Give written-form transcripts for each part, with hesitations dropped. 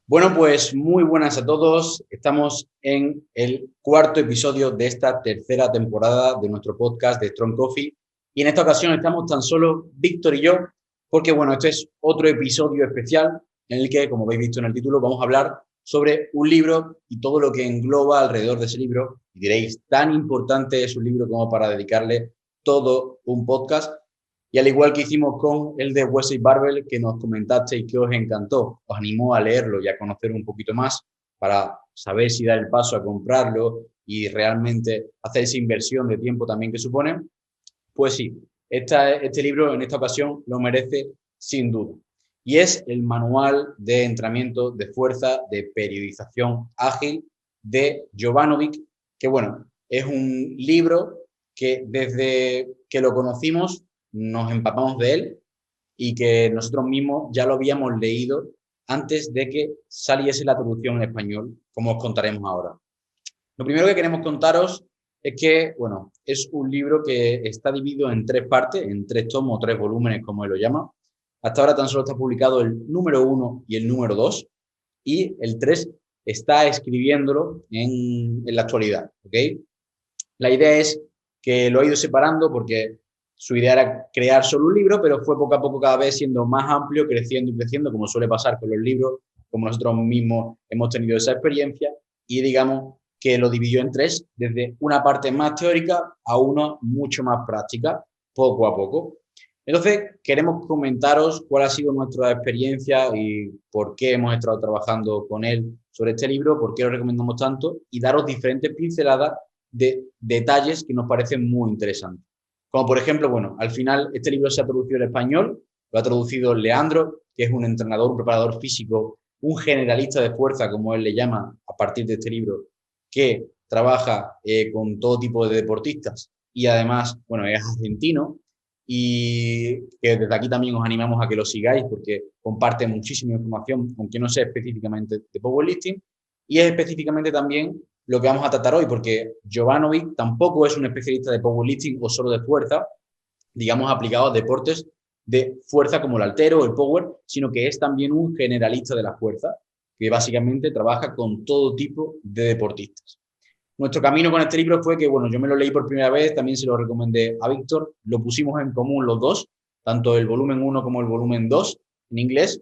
Bueno, pues muy buenas a todos. Estamos en el cuarto episodio de esta tercera temporada de nuestro podcast de Strong Coffee. Y en esta ocasión estamos tan solo Víctor y yo, porque bueno, este es otro episodio especial en el que, como habéis visto en el título, vamos a hablar sobre un libro y todo lo que engloba alrededor de ese libro. Y diréis, ¿tan importante es un libro como para dedicarle todo un podcast? Y al igual que hicimos con el de Wesley Barbell, que nos comentasteis que os encantó, os animó a leerlo y a conocer un poquito más para saber si dar el paso a comprarlo y realmente hacer esa inversión de tiempo también que supone, pues sí, este libro en esta ocasión lo merece sin duda. Y es el manual de entrenamiento de fuerza de periodización ágil de Jovanovic, que bueno, es un libro que desde que lo conocimos nos empapamos de él y que nosotros mismos ya lo habíamos leído antes de que saliese la traducción en español, como os contaremos ahora. Lo primero que queremos contaros es que, bueno, es un libro que está dividido en tres partes, en tres tomos, tres volúmenes, como él lo llama. Hasta ahora tan solo está publicado el número 1 y el número 2, y el 3 está escribiéndolo en la actualidad, ¿ok? La idea es que lo ha ido separando porque su idea era crear solo un libro, pero fue poco a poco cada vez siendo más amplio, creciendo y creciendo, como suele pasar con los libros, como nosotros mismos hemos tenido esa experiencia, y digamos que lo dividió en tres, desde una parte más teórica a una mucho más práctica, poco a poco. Entonces, queremos comentaros cuál ha sido nuestra experiencia y por qué hemos estado trabajando con él sobre este libro, por qué lo recomendamos tanto y daros diferentes pinceladas de detalles que nos parecen muy interesantes. Como por ejemplo, bueno, al final este libro se ha traducido al español, lo ha traducido Leandro, que es un entrenador, un preparador físico, un generalista de fuerza, como él le llama a partir de este libro, que trabaja con todo tipo de deportistas y además, bueno, es argentino y que desde aquí también os animamos a que lo sigáis porque comparte muchísima información, aunque no sea específicamente de powerlifting, y es específicamente también lo que vamos a tratar hoy, porque Jovanovic tampoco es un especialista de powerlifting o solo de fuerza, digamos, aplicado a deportes de fuerza como el haltero o el power, sino que es también un generalista de la fuerza, que básicamente trabaja con todo tipo de deportistas. Nuestro camino con este libro fue que, bueno, yo me lo leí por primera vez, también se lo recomendé a Víctor, lo pusimos en común los dos, tanto el volumen 1 como el volumen 2 en inglés,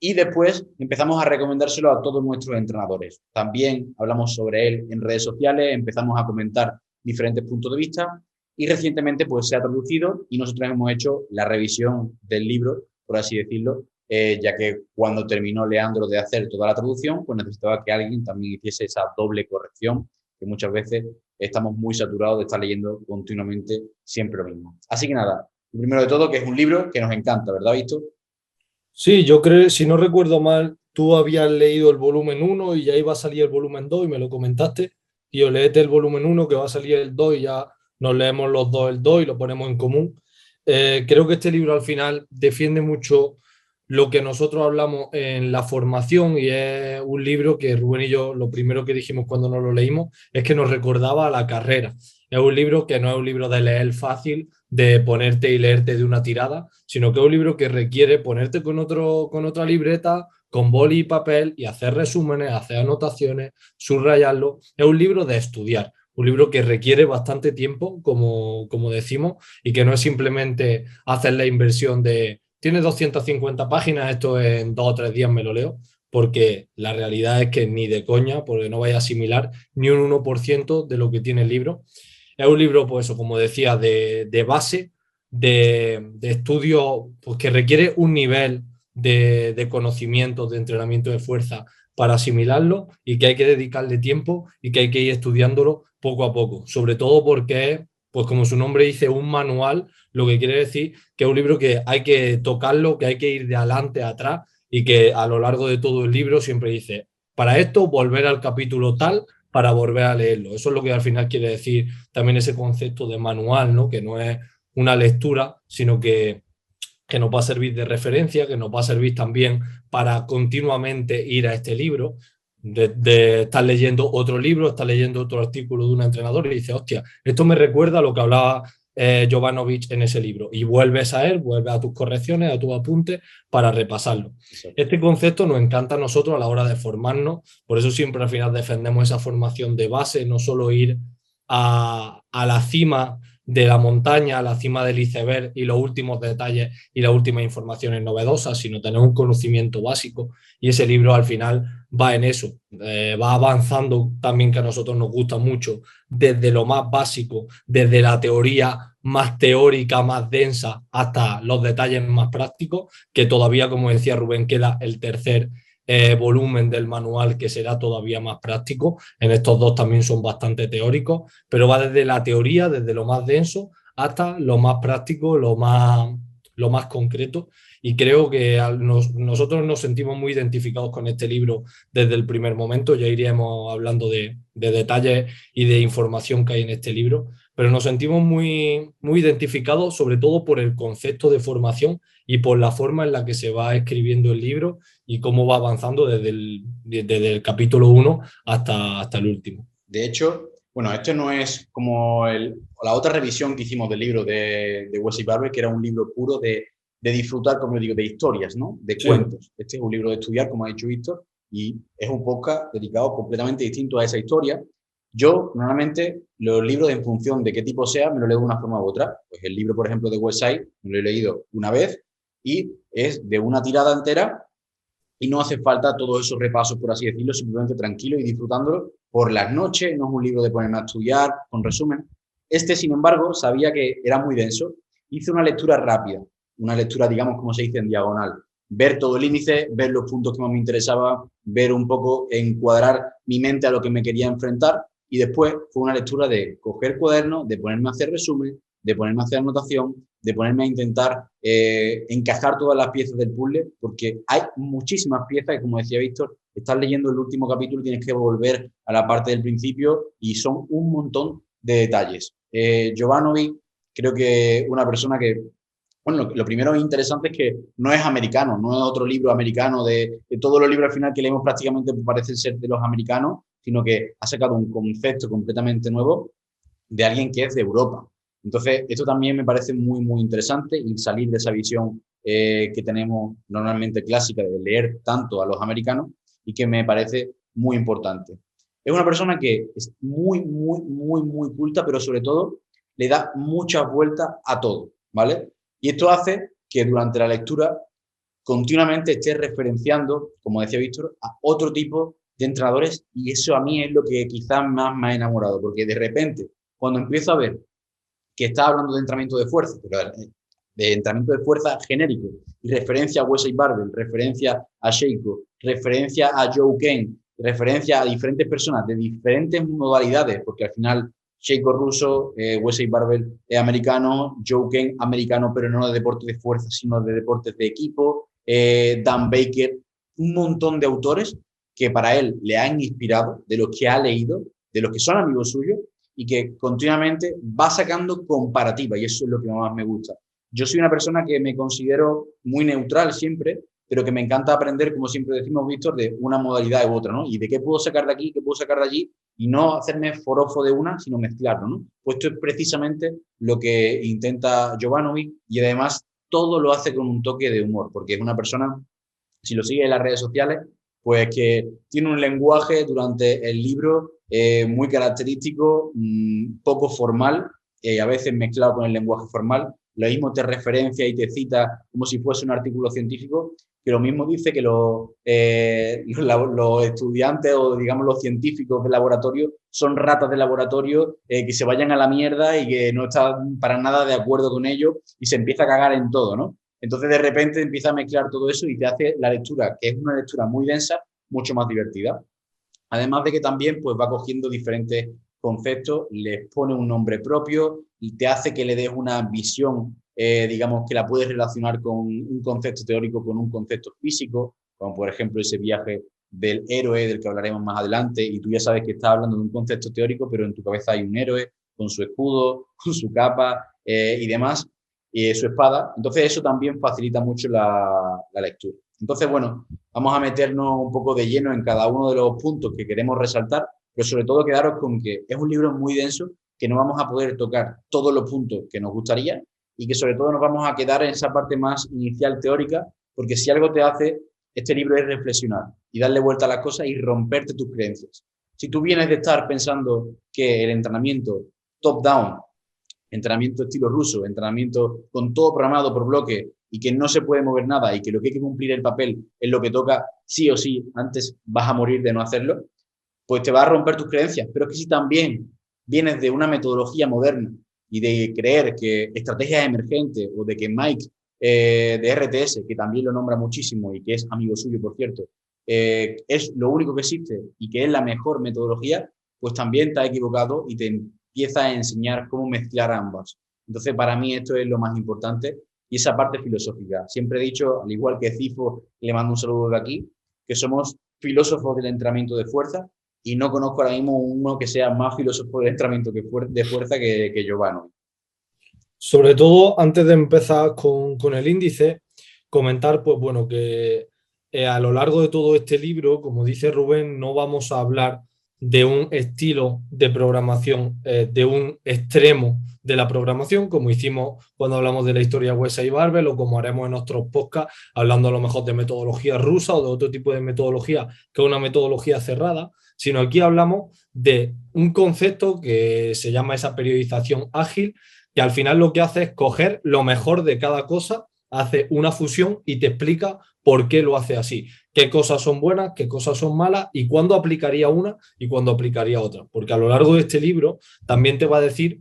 y después empezamos a recomendárselo a todos nuestros entrenadores. También hablamos sobre él en redes sociales, empezamos a comentar diferentes puntos de vista y recientemente pues se ha traducido y nosotros hemos hecho la revisión del libro, por así decirlo, ya que cuando terminó Leandro de hacer toda la traducción, pues necesitaba que alguien también hiciese esa doble corrección, que muchas veces estamos muy saturados de estar leyendo continuamente siempre lo mismo. Así que nada, lo primero de todo, que es un libro que nos encanta, ¿verdad, Víctor? Sí, yo creo, si no recuerdo mal, tú habías leído el volumen uno y ya iba a salir el volumen 2 y me lo comentaste. Y yo léete el volumen uno que va a salir el 2 y ya nos leemos los dos el 2 y lo ponemos en común. Creo que este libro al final defiende mucho lo que nosotros hablamos en la formación y es un libro que Rubén y yo lo primero que dijimos cuando nos lo leímos es que nos recordaba a la carrera. Es un libro que no es un libro de leer fácil, de ponerte y leerte de una tirada, sino que es un libro que requiere ponerte con otra libreta, con boli y papel y hacer resúmenes, hacer anotaciones, subrayarlo. Es un libro de estudiar, un libro que requiere bastante tiempo, como decimos, y que no es simplemente hacer la inversión de, tiene 250 páginas, esto en 2 o 3 días me lo leo, porque la realidad es que ni de coña, porque no vaya a asimilar ni un 1% de lo que tiene el libro. Es un libro, pues eso, como decía, de base, de estudio, pues que requiere un nivel de conocimiento, de entrenamiento de fuerza para asimilarlo y que hay que dedicarle tiempo y que hay que ir estudiándolo poco a poco. Sobre todo porque, pues como su nombre dice, un manual, lo que quiere decir que es un libro que hay que tocarlo, que hay que ir de adelante a atrás y que a lo largo de todo el libro siempre dice, para esto volver al capítulo tal para volver a leerlo. Eso es lo que al final quiere decir también ese concepto de manual, ¿no? Que no es una lectura, sino que nos va a servir de referencia, que nos va a servir también para continuamente ir a este libro, de estar leyendo otro libro, estar leyendo otro artículo de un entrenador y dice, hostia, esto me recuerda a lo que hablaba Jovanovic en ese libro y vuelves a él, vuelves a tus correcciones, a tus apuntes para repasarlo. Exacto. Este concepto nos encanta a nosotros a la hora de formarnos, por eso siempre al final defendemos esa formación de base, no solo ir a la cima de la montaña, a la cima del iceberg y los últimos detalles y las últimas informaciones novedosas, sino tener un conocimiento básico y ese libro al final va en eso, va avanzando también que a nosotros nos gusta mucho desde lo más básico, desde la teoría más teórica, más densa, hasta los detalles más prácticos, que todavía, como decía Rubén, queda el tercer volumen del manual que será todavía más práctico. En estos dos también son bastante teóricos, pero va desde la teoría, desde lo más denso, hasta lo más práctico, lo más concreto. Y creo que nosotros nos sentimos muy identificados con este libro desde el primer momento. Ya iríamos hablando de detalles y de información que hay en este libro, pero nos sentimos muy, muy identificados, sobre todo por el concepto de formación y por la forma en la que se va escribiendo el libro y cómo va avanzando desde el capítulo 1 hasta el último. De hecho, bueno, esto no es como la otra revisión que hicimos del libro de Wesley Barber, que era un libro puro de disfrutar, como digo, de historias, ¿no? De Sí, cuentos. Este es un libro de estudiar, como ha dicho Víctor, y es un podcast dedicado completamente distinto a esa historia. Yo, normalmente, los libros, en función de qué tipo sea, me lo leo de una forma u otra. Pues el libro, por ejemplo, de Westside, me lo he leído una vez y es de una tirada entera y no hace falta todos esos repasos, por así decirlo, simplemente tranquilo y disfrutándolo por las noches, no es un libro de ponerme a estudiar con resumen. Este, sin embargo, sabía que era muy denso. Hice una lectura rápida, una lectura, digamos, como se dice, en diagonal. Ver todo el índice, ver los puntos que más me interesaba, ver un poco, encuadrar mi mente a lo que me quería enfrentar y después fue una lectura de coger cuaderno, de ponerme a hacer resumen, de ponerme a hacer anotación, de ponerme a intentar encajar todas las piezas del puzzle, porque hay muchísimas piezas y como decía Víctor, estás leyendo el último capítulo y tienes que volver a la parte del principio y son un montón de detalles. Jovanovic, creo que una persona que, bueno, lo primero interesante es que no es americano, no es otro libro americano de todos los libros al final que leemos prácticamente parecen ser de los americanos, sino que ha sacado un concepto completamente nuevo de alguien que es de Europa. Entonces, esto también me parece muy, muy interesante y salir de esa visión que tenemos normalmente clásica de leer tanto a los americanos y que me parece muy importante. Es una persona que es muy, muy, muy, muy culta, pero sobre todo le da muchas vueltas a todo, ¿vale? Y esto hace que durante la lectura continuamente esté referenciando, como decía Víctor, a otro tipo de entrenadores y eso a mí es lo que quizás más me ha enamorado, porque de repente, cuando empiezo a ver que está hablando de entrenamiento de fuerza, pero de entrenamiento de fuerza genérico, y referencia a Wesley Barbell, referencia a Sheiko, referencia a Joe Kane, referencia a diferentes personas de diferentes modalidades, porque al final Sheiko ruso, Wesley Barbell es americano, Joe Kane americano, pero no de deportes de fuerza, sino de deportes de equipo, Dan Baker, un montón de autores que para él le han inspirado, de los que ha leído, de los que son amigos suyos, y que continuamente va sacando comparativa y eso es lo que más me gusta. Yo soy una persona que me considero muy neutral siempre, pero que me encanta aprender, como siempre decimos, Víctor, de una modalidad u otra, ¿no? Y de qué puedo sacar de aquí, qué puedo sacar de allí, y no hacerme forofo de una, sino mezclarlo, ¿no? Pues esto es precisamente lo que intenta Jovanovic y además todo lo hace con un toque de humor, porque es una persona, si lo sigue en las redes sociales, pues que tiene un lenguaje durante el libro muy característico, poco formal, a veces mezclado con el lenguaje formal. Lo mismo te referencia y te cita como si fuese un artículo científico, que lo mismo dice que los estudiantes o digamos los científicos de laboratorio son ratas de laboratorio que se vayan a la mierda y que no están para nada de acuerdo con ello y se empieza a cagar en todo, ¿no? Entonces, de repente empieza a mezclar todo eso y te hace la lectura, que es una lectura muy densa, mucho más divertida. Además de que también pues, va cogiendo diferentes conceptos, les pone un nombre propio y te hace que le des una visión, digamos, que la puedes relacionar con un concepto teórico, con un concepto físico, como por ejemplo ese viaje del héroe del que hablaremos más adelante y tú ya sabes que estás hablando de un concepto teórico, pero en tu cabeza hay un héroe con su escudo, con su capa y demás, y su espada. Entonces eso también facilita mucho la lectura. Entonces, bueno, vamos a meternos un poco de lleno en cada uno de los puntos que queremos resaltar, pero sobre todo quedaros con que es un libro muy denso que no vamos a poder tocar todos los puntos que nos gustaría y que sobre todo nos vamos a quedar en esa parte más inicial teórica, porque si algo te hace este libro es reflexionar y darle vuelta a las cosas y romperte tus creencias. Si tú vienes de estar pensando que el entrenamiento top-down, entrenamiento estilo ruso, entrenamiento con todo programado por bloque y que no se puede mover nada y que lo que hay que cumplir el papel es lo que toca sí o sí, antes vas a morir de no hacerlo, pues te va a romper tus creencias. Pero es que si también vienes de una metodología moderna y de creer que estrategias emergentes o de que Mike de RTS, que también lo nombra muchísimo y que es amigo suyo, por cierto, es lo único que existe y que es la mejor metodología, pues también te has equivocado y te empieza a enseñar cómo mezclar ambas. Entonces, para mí esto es lo más importante y esa parte filosófica. Siempre he dicho, al igual que Cifo, le mando un saludo de aquí, que somos filósofos del entrenamiento de fuerza y no conozco ahora mismo uno que sea más filósofo del entrenamiento de fuerza que Giovanni. Sobre todo, antes de empezar con el índice, comentar, pues bueno, que a lo largo de todo este libro, como dice Rubén, no vamos a hablar de un estilo de programación, de un extremo de la programación, como hicimos cuando hablamos de la historia Westside y Barbell, o como haremos en nuestros podcasts, hablando a lo mejor de metodología rusa o de otro tipo de metodología, que es una metodología cerrada, sino aquí hablamos de un concepto que se llama esa periodización ágil, que al final lo que hace es coger lo mejor de cada cosa, hace una fusión y te explica por qué lo hace así, qué cosas son buenas, qué cosas son malas y cuándo aplicaría una y cuándo aplicaría otra. Porque a lo largo de este libro también te va a decir,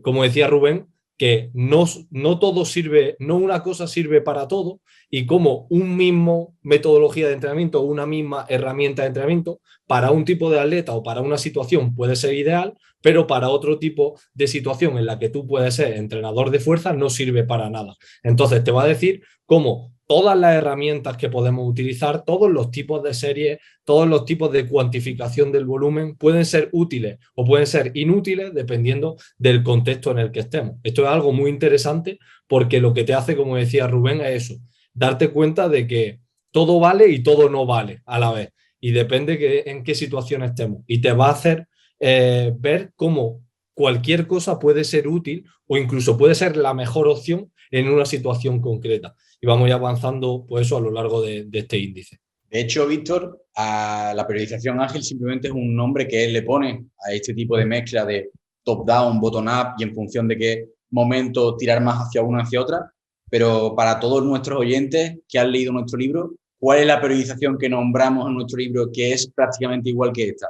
como decía Rubén, que no todo sirve, no una cosa sirve para todo y como un mismo metodología de entrenamiento o una misma herramienta de entrenamiento para un tipo de atleta o para una situación puede ser ideal, pero para otro tipo de situación en la que tú puedes ser entrenador de fuerza no sirve para nada. Entonces te va a decir cómo todas las herramientas que podemos utilizar, todos los tipos de series, todos los tipos de cuantificación del volumen pueden ser útiles o pueden ser inútiles dependiendo del contexto en el que estemos. Esto es algo muy interesante porque lo que te hace, como decía Rubén, es eso, darte cuenta de que todo vale y todo no vale a la vez y depende en qué situación estemos y te va a hacer ver cómo cualquier cosa puede ser útil o incluso puede ser la mejor opción en una situación concreta. Y vamos ya avanzando pues eso a lo largo de este índice. De hecho, Víctor, a la periodización ágil simplemente es un nombre que él le pone a este tipo de mezcla de top-down, bottom-up y en función de qué momento tirar más hacia una hacia otra. Pero para todos nuestros oyentes que han leído nuestro libro, ¿cuál es la periodización que nombramos en nuestro libro que es prácticamente igual que esta?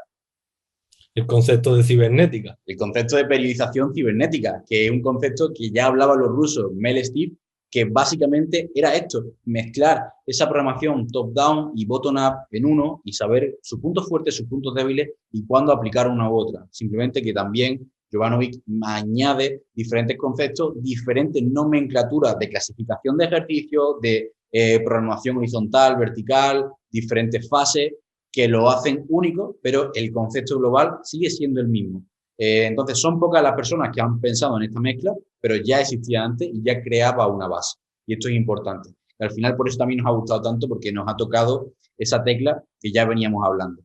El concepto de cibernética. El concepto de periodización cibernética, que es un concepto que ya hablaban los rusos, Mel Steve, que básicamente era esto, mezclar esa programación top-down y bottom-up en uno y saber sus puntos fuertes, sus puntos débiles y cuándo aplicar una u otra. Simplemente que también Jovanovic añade diferentes conceptos, diferentes nomenclaturas de clasificación de ejercicios, de programación horizontal, vertical, diferentes fases que lo hacen único, pero el concepto global sigue siendo el mismo. Entonces, son pocas las personas que han pensado en esta mezcla, pero ya existía antes y ya creaba una base. Y esto es importante. Y al final, por eso también nos ha gustado tanto, porque nos ha tocado esa tecla que ya veníamos hablando.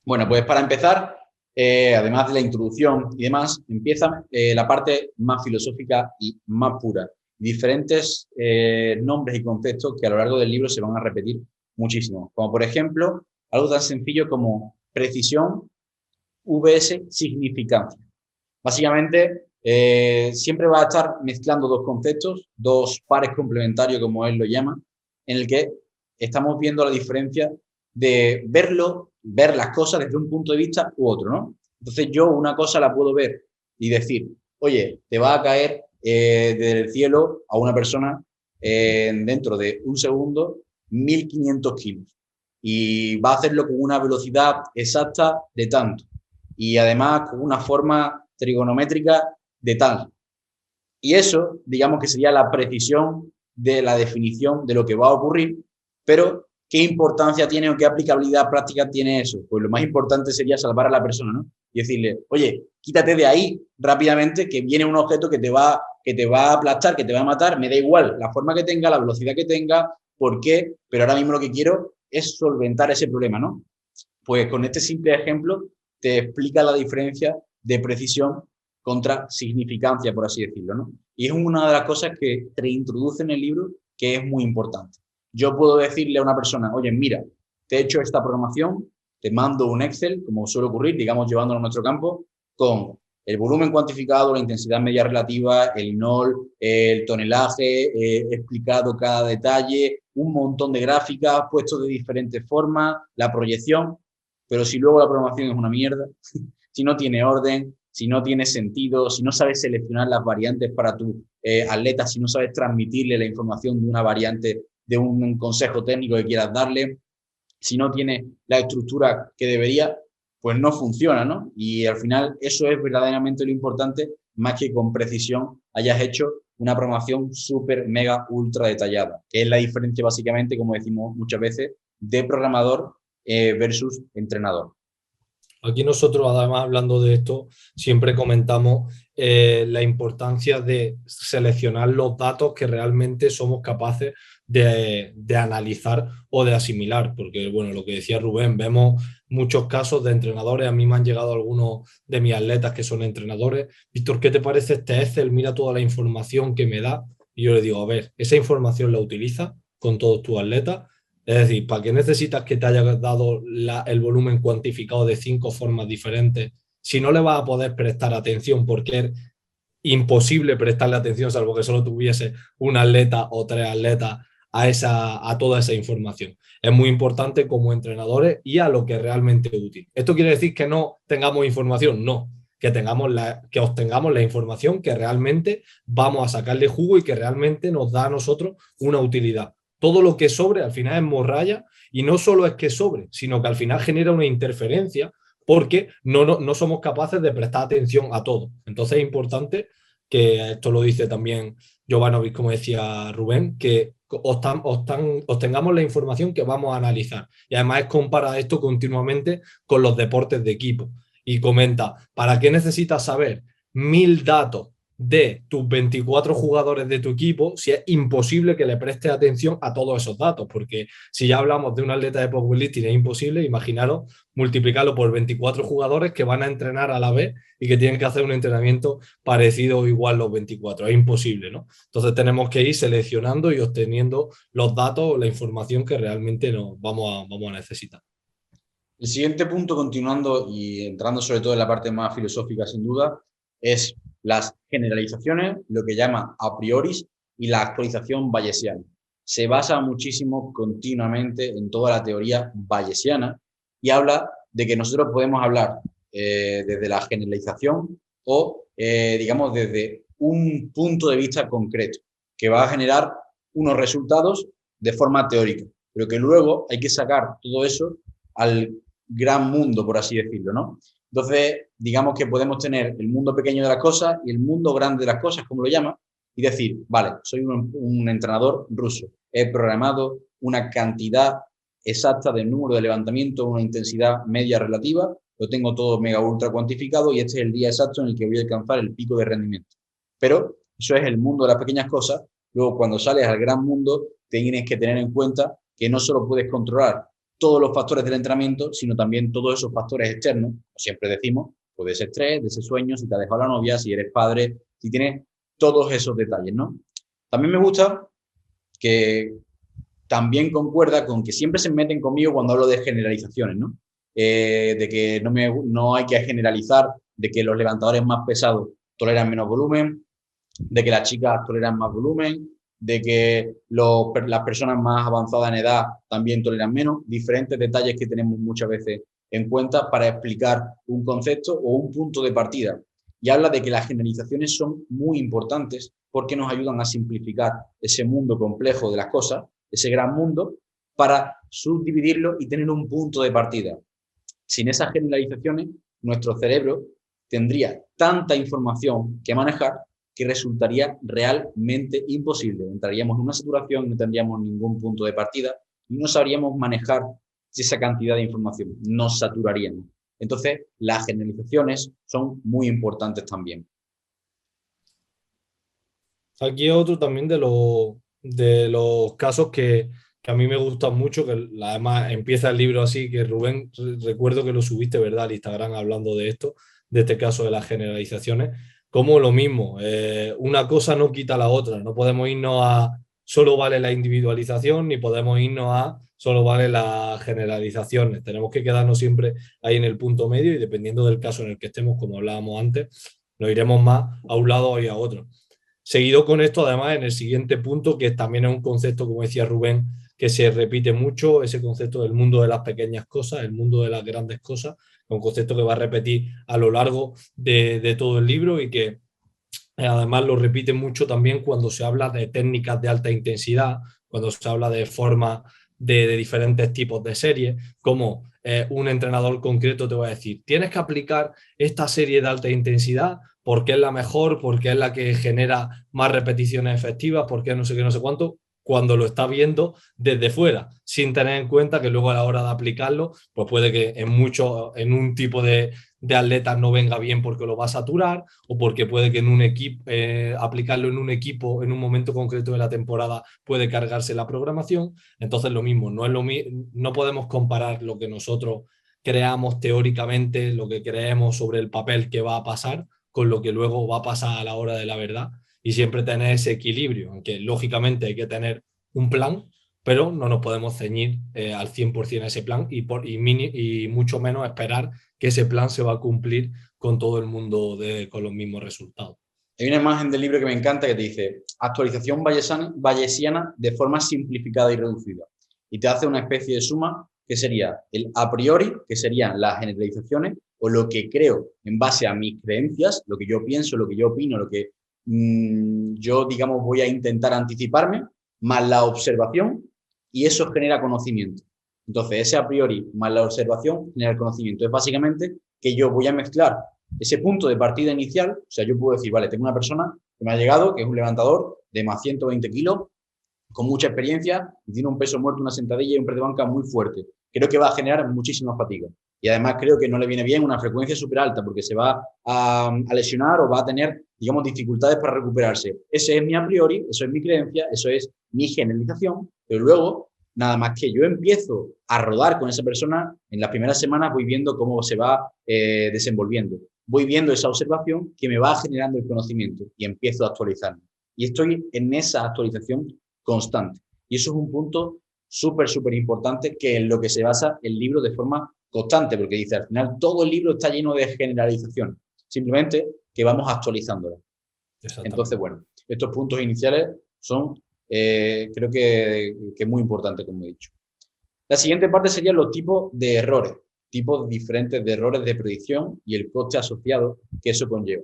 Bueno, pues para empezar, además de la introducción y demás, empieza la parte más filosófica y más pura. Diferentes nombres y conceptos que a lo largo del libro se van a repetir muchísimo. Como por ejemplo, algo tan sencillo como precisión vs significancia. Básicamente, siempre va a estar mezclando dos conceptos, dos pares complementarios, como él lo llama, en el que estamos viendo la diferencia de ver las cosas desde un punto de vista u otro, ¿no? Entonces yo una cosa la puedo ver y decir, oye, te va a caer del cielo a una persona dentro de un segundo 1.500 kilos y va a hacerlo con una velocidad exacta de tanto y además con una forma trigonométrica de tal. Y eso, digamos que sería la precisión de la definición de lo que va a ocurrir, pero ¿qué importancia tiene o qué aplicabilidad práctica tiene eso? Pues lo más importante sería salvar a la persona, ¿no? Y decirle, oye, quítate de ahí rápidamente que viene un objeto que te va a aplastar, que te va a matar, me da igual la forma que tenga, la velocidad que tenga, por qué, pero ahora mismo lo que quiero es solventar ese problema, ¿no? Pues con este simple ejemplo te explica la diferencia de precisión contra significancia, por así decirlo, ¿no? Y es una de las cosas que te introduce en el libro que es muy importante. Yo puedo decirle a una persona, oye, mira, te he hecho esta programación, te mando un Excel, como suele ocurrir, digamos, llevándolo a nuestro campo, con el volumen cuantificado, la intensidad media relativa, el INOL, el tonelaje, explicado cada detalle, un montón de gráficas puestos de diferentes formas, la proyección, pero si luego la programación es una mierda, si no tiene orden, si no tiene sentido, si no sabes seleccionar las variantes para tu atleta, si no sabes transmitirle la información de una variante, de un consejo técnico que quieras darle, si no tiene la estructura que debería, pues no funciona, ¿no? Y al final eso es verdaderamente lo importante, más que con precisión hayas hecho una programación súper, mega, ultra detallada, que es la diferencia básicamente, como decimos muchas veces, de programador versus entrenador. Aquí nosotros, además, hablando de esto, siempre comentamos la importancia de seleccionar los datos que realmente somos capaces de analizar o de asimilar, porque, bueno, lo que decía Rubén, vemos muchos casos de entrenadores, a mí me han llegado algunos de mis atletas que son entrenadores, Víctor, ¿qué te parece este Excel? Mira toda la información que me da, y yo le digo, a ver, esa información la utilizas con todos tus atletas. Es decir, ¿para qué necesitas que te haya dado el volumen cuantificado de 5 formas diferentes si no le vas a poder prestar atención porque es imposible prestarle atención salvo que solo tuviese un atleta o 3 atletas a toda esa información? Es muy importante como entrenadores y a lo que realmente es útil. ¿Esto quiere decir que no tengamos información? No, que obtengamos la información que realmente vamos a sacarle jugo y que realmente nos da a nosotros una utilidad. Todo lo que sobre al final es morralla y no solo es que sobre, sino que al final genera una interferencia porque no somos capaces de prestar atención a todo. Entonces es importante que esto lo dice también Jovanovic, como decía Rubén, que obtengamos la información que vamos a analizar. Y además compara esto continuamente con los deportes de equipo. Y comenta, ¿para qué necesitas saber 1000 datos de tus 24 jugadores de tu equipo si es imposible que le prestes atención a todos esos datos? Porque si ya hablamos de un atleta de powerlifting es imposible, imaginaros multiplicarlo por 24 jugadores que van a entrenar a la vez y que tienen que hacer un entrenamiento parecido o igual los 24. Es imposible, ¿no? Entonces tenemos que ir seleccionando y obteniendo los datos, la información que realmente nos vamos a necesitar. El siguiente punto, continuando y entrando sobre todo en la parte más filosófica, sin duda, es las generalizaciones, lo que llama a prioris, y la actualización bayesiana. Se basa muchísimo continuamente en toda la teoría bayesiana y habla de que nosotros podemos hablar desde la generalización o, digamos, desde un punto de vista concreto que va a generar unos resultados de forma teórica, pero que luego hay que sacar todo eso al gran mundo, por así decirlo, ¿no? Entonces, digamos que podemos tener el mundo pequeño de las cosas y el mundo grande de las cosas, como lo llama, y decir, vale, soy un entrenador ruso, he programado una cantidad exacta del número de levantamientos, una intensidad media relativa, lo tengo todo mega ultra cuantificado y este es el día exacto en el que voy a alcanzar el pico de rendimiento. Pero eso es el mundo de las pequeñas cosas. Luego, cuando sales al gran mundo, tienes que tener en cuenta que no solo puedes controlar todos los factores del entrenamiento, sino también todos esos factores externos. Siempre decimos, pues de ese estrés, de ese sueño, si te ha dejado la novia, si eres padre, si tienes todos esos detalles, ¿no? También me gusta que también concuerda con que siempre se meten conmigo cuando hablo de generalizaciones, ¿no? De que no hay que generalizar, de que los levantadores más pesados toleran menos volumen, de que las chicas toleran más volumen, de que las personas más avanzadas en edad también toleran menos, diferentes detalles que tenemos muchas veces en cuenta para explicar un concepto o un punto de partida. Y habla de que las generalizaciones son muy importantes porque nos ayudan a simplificar ese mundo complejo de las cosas, ese gran mundo, para subdividirlo y tener un punto de partida. Sin esas generalizaciones, nuestro cerebro tendría tanta información que manejar que resultaría realmente imposible. Entraríamos en una saturación, no tendríamos ningún punto de partida y no sabríamos manejar esa cantidad de información. Nos saturaríamos. Entonces, las generalizaciones son muy importantes también. Aquí hay otro también de los casos que a mí me gustan mucho, que además empieza el libro así, que Rubén, recuerdo que lo subiste, ¿verdad?, al Instagram hablando de esto, de este caso de las generalizaciones, como lo mismo, una cosa no quita la otra, no podemos irnos a solo vale la individualización, ni podemos irnos a solo vale las generalizaciones, tenemos que quedarnos siempre ahí en el punto medio y dependiendo del caso en el que estemos, como hablábamos antes, nos iremos más a un lado y a otro. Seguido con esto, además, en el siguiente punto, que también es un concepto, como decía Rubén, que se repite mucho, ese concepto del mundo de las pequeñas cosas, el mundo de las grandes cosas, un concepto que va a repetir a lo largo de todo el libro y que además lo repite mucho también cuando se habla de técnicas de alta intensidad, cuando se habla de formas de diferentes tipos de series, como un entrenador concreto te va a decir, tienes que aplicar esta serie de alta intensidad porque es la mejor, porque es la que genera más repeticiones efectivas, porque no sé qué, no sé cuánto, cuando lo está viendo desde fuera, sin tener en cuenta que luego a la hora de aplicarlo, pues puede que en un tipo de atletas no venga bien porque lo va a saturar o porque puede que en un equipo, aplicarlo en un equipo en un momento concreto de la temporada puede cargarse la programación. Entonces lo mismo, no podemos comparar lo que nosotros creamos teóricamente, lo que creemos sobre el papel que va a pasar con lo que luego va a pasar a la hora de la verdad y siempre tener ese equilibrio, aunque lógicamente hay que tener un plan, pero no nos podemos ceñir al 100% a ese plan y mucho menos esperar que ese plan se va a cumplir con todo el mundo con los mismos resultados. Hay una imagen del libro que me encanta que te dice actualización bayesiana de forma simplificada y reducida. Y te hace una especie de suma que sería el a priori, que serían las generalizaciones o lo que creo en base a mis creencias, lo que yo pienso, lo que yo opino, lo que yo, digamos, voy a intentar anticiparme, más la observación, y eso genera conocimiento. Entonces, ese a priori más la observación genera el conocimiento. Es básicamente que yo voy a mezclar ese punto de partida inicial, o sea, yo puedo decir, vale, tengo una persona que me ha llegado, que es un levantador de más 120 kilos, con mucha experiencia, y tiene un peso muerto, una sentadilla y un press de banca muy fuerte. Creo que va a generar muchísima fatiga. Y además creo que no le viene bien una frecuencia súper alta porque se va a lesionar o va a tener, digamos, dificultades para recuperarse. Ese es mi a priori, eso es mi creencia, eso es mi generalización, pero luego, nada más que yo empiezo a rodar con esa persona, en las primeras semanas voy viendo cómo se va desenvolviendo. Voy viendo esa observación que me va generando el conocimiento y empiezo a actualizarme. Y estoy en esa actualización constante. Y eso es un punto súper importante que es lo que se basa el libro de forma constante, porque dice, al final todo el libro está lleno de generalización, simplemente que vamos actualizándola. Entonces, bueno, estos puntos iniciales son, creo que es muy importante, como he dicho. La siguiente parte serían los tipos de errores, tipos diferentes de errores de predicción y el coste asociado que eso conlleva.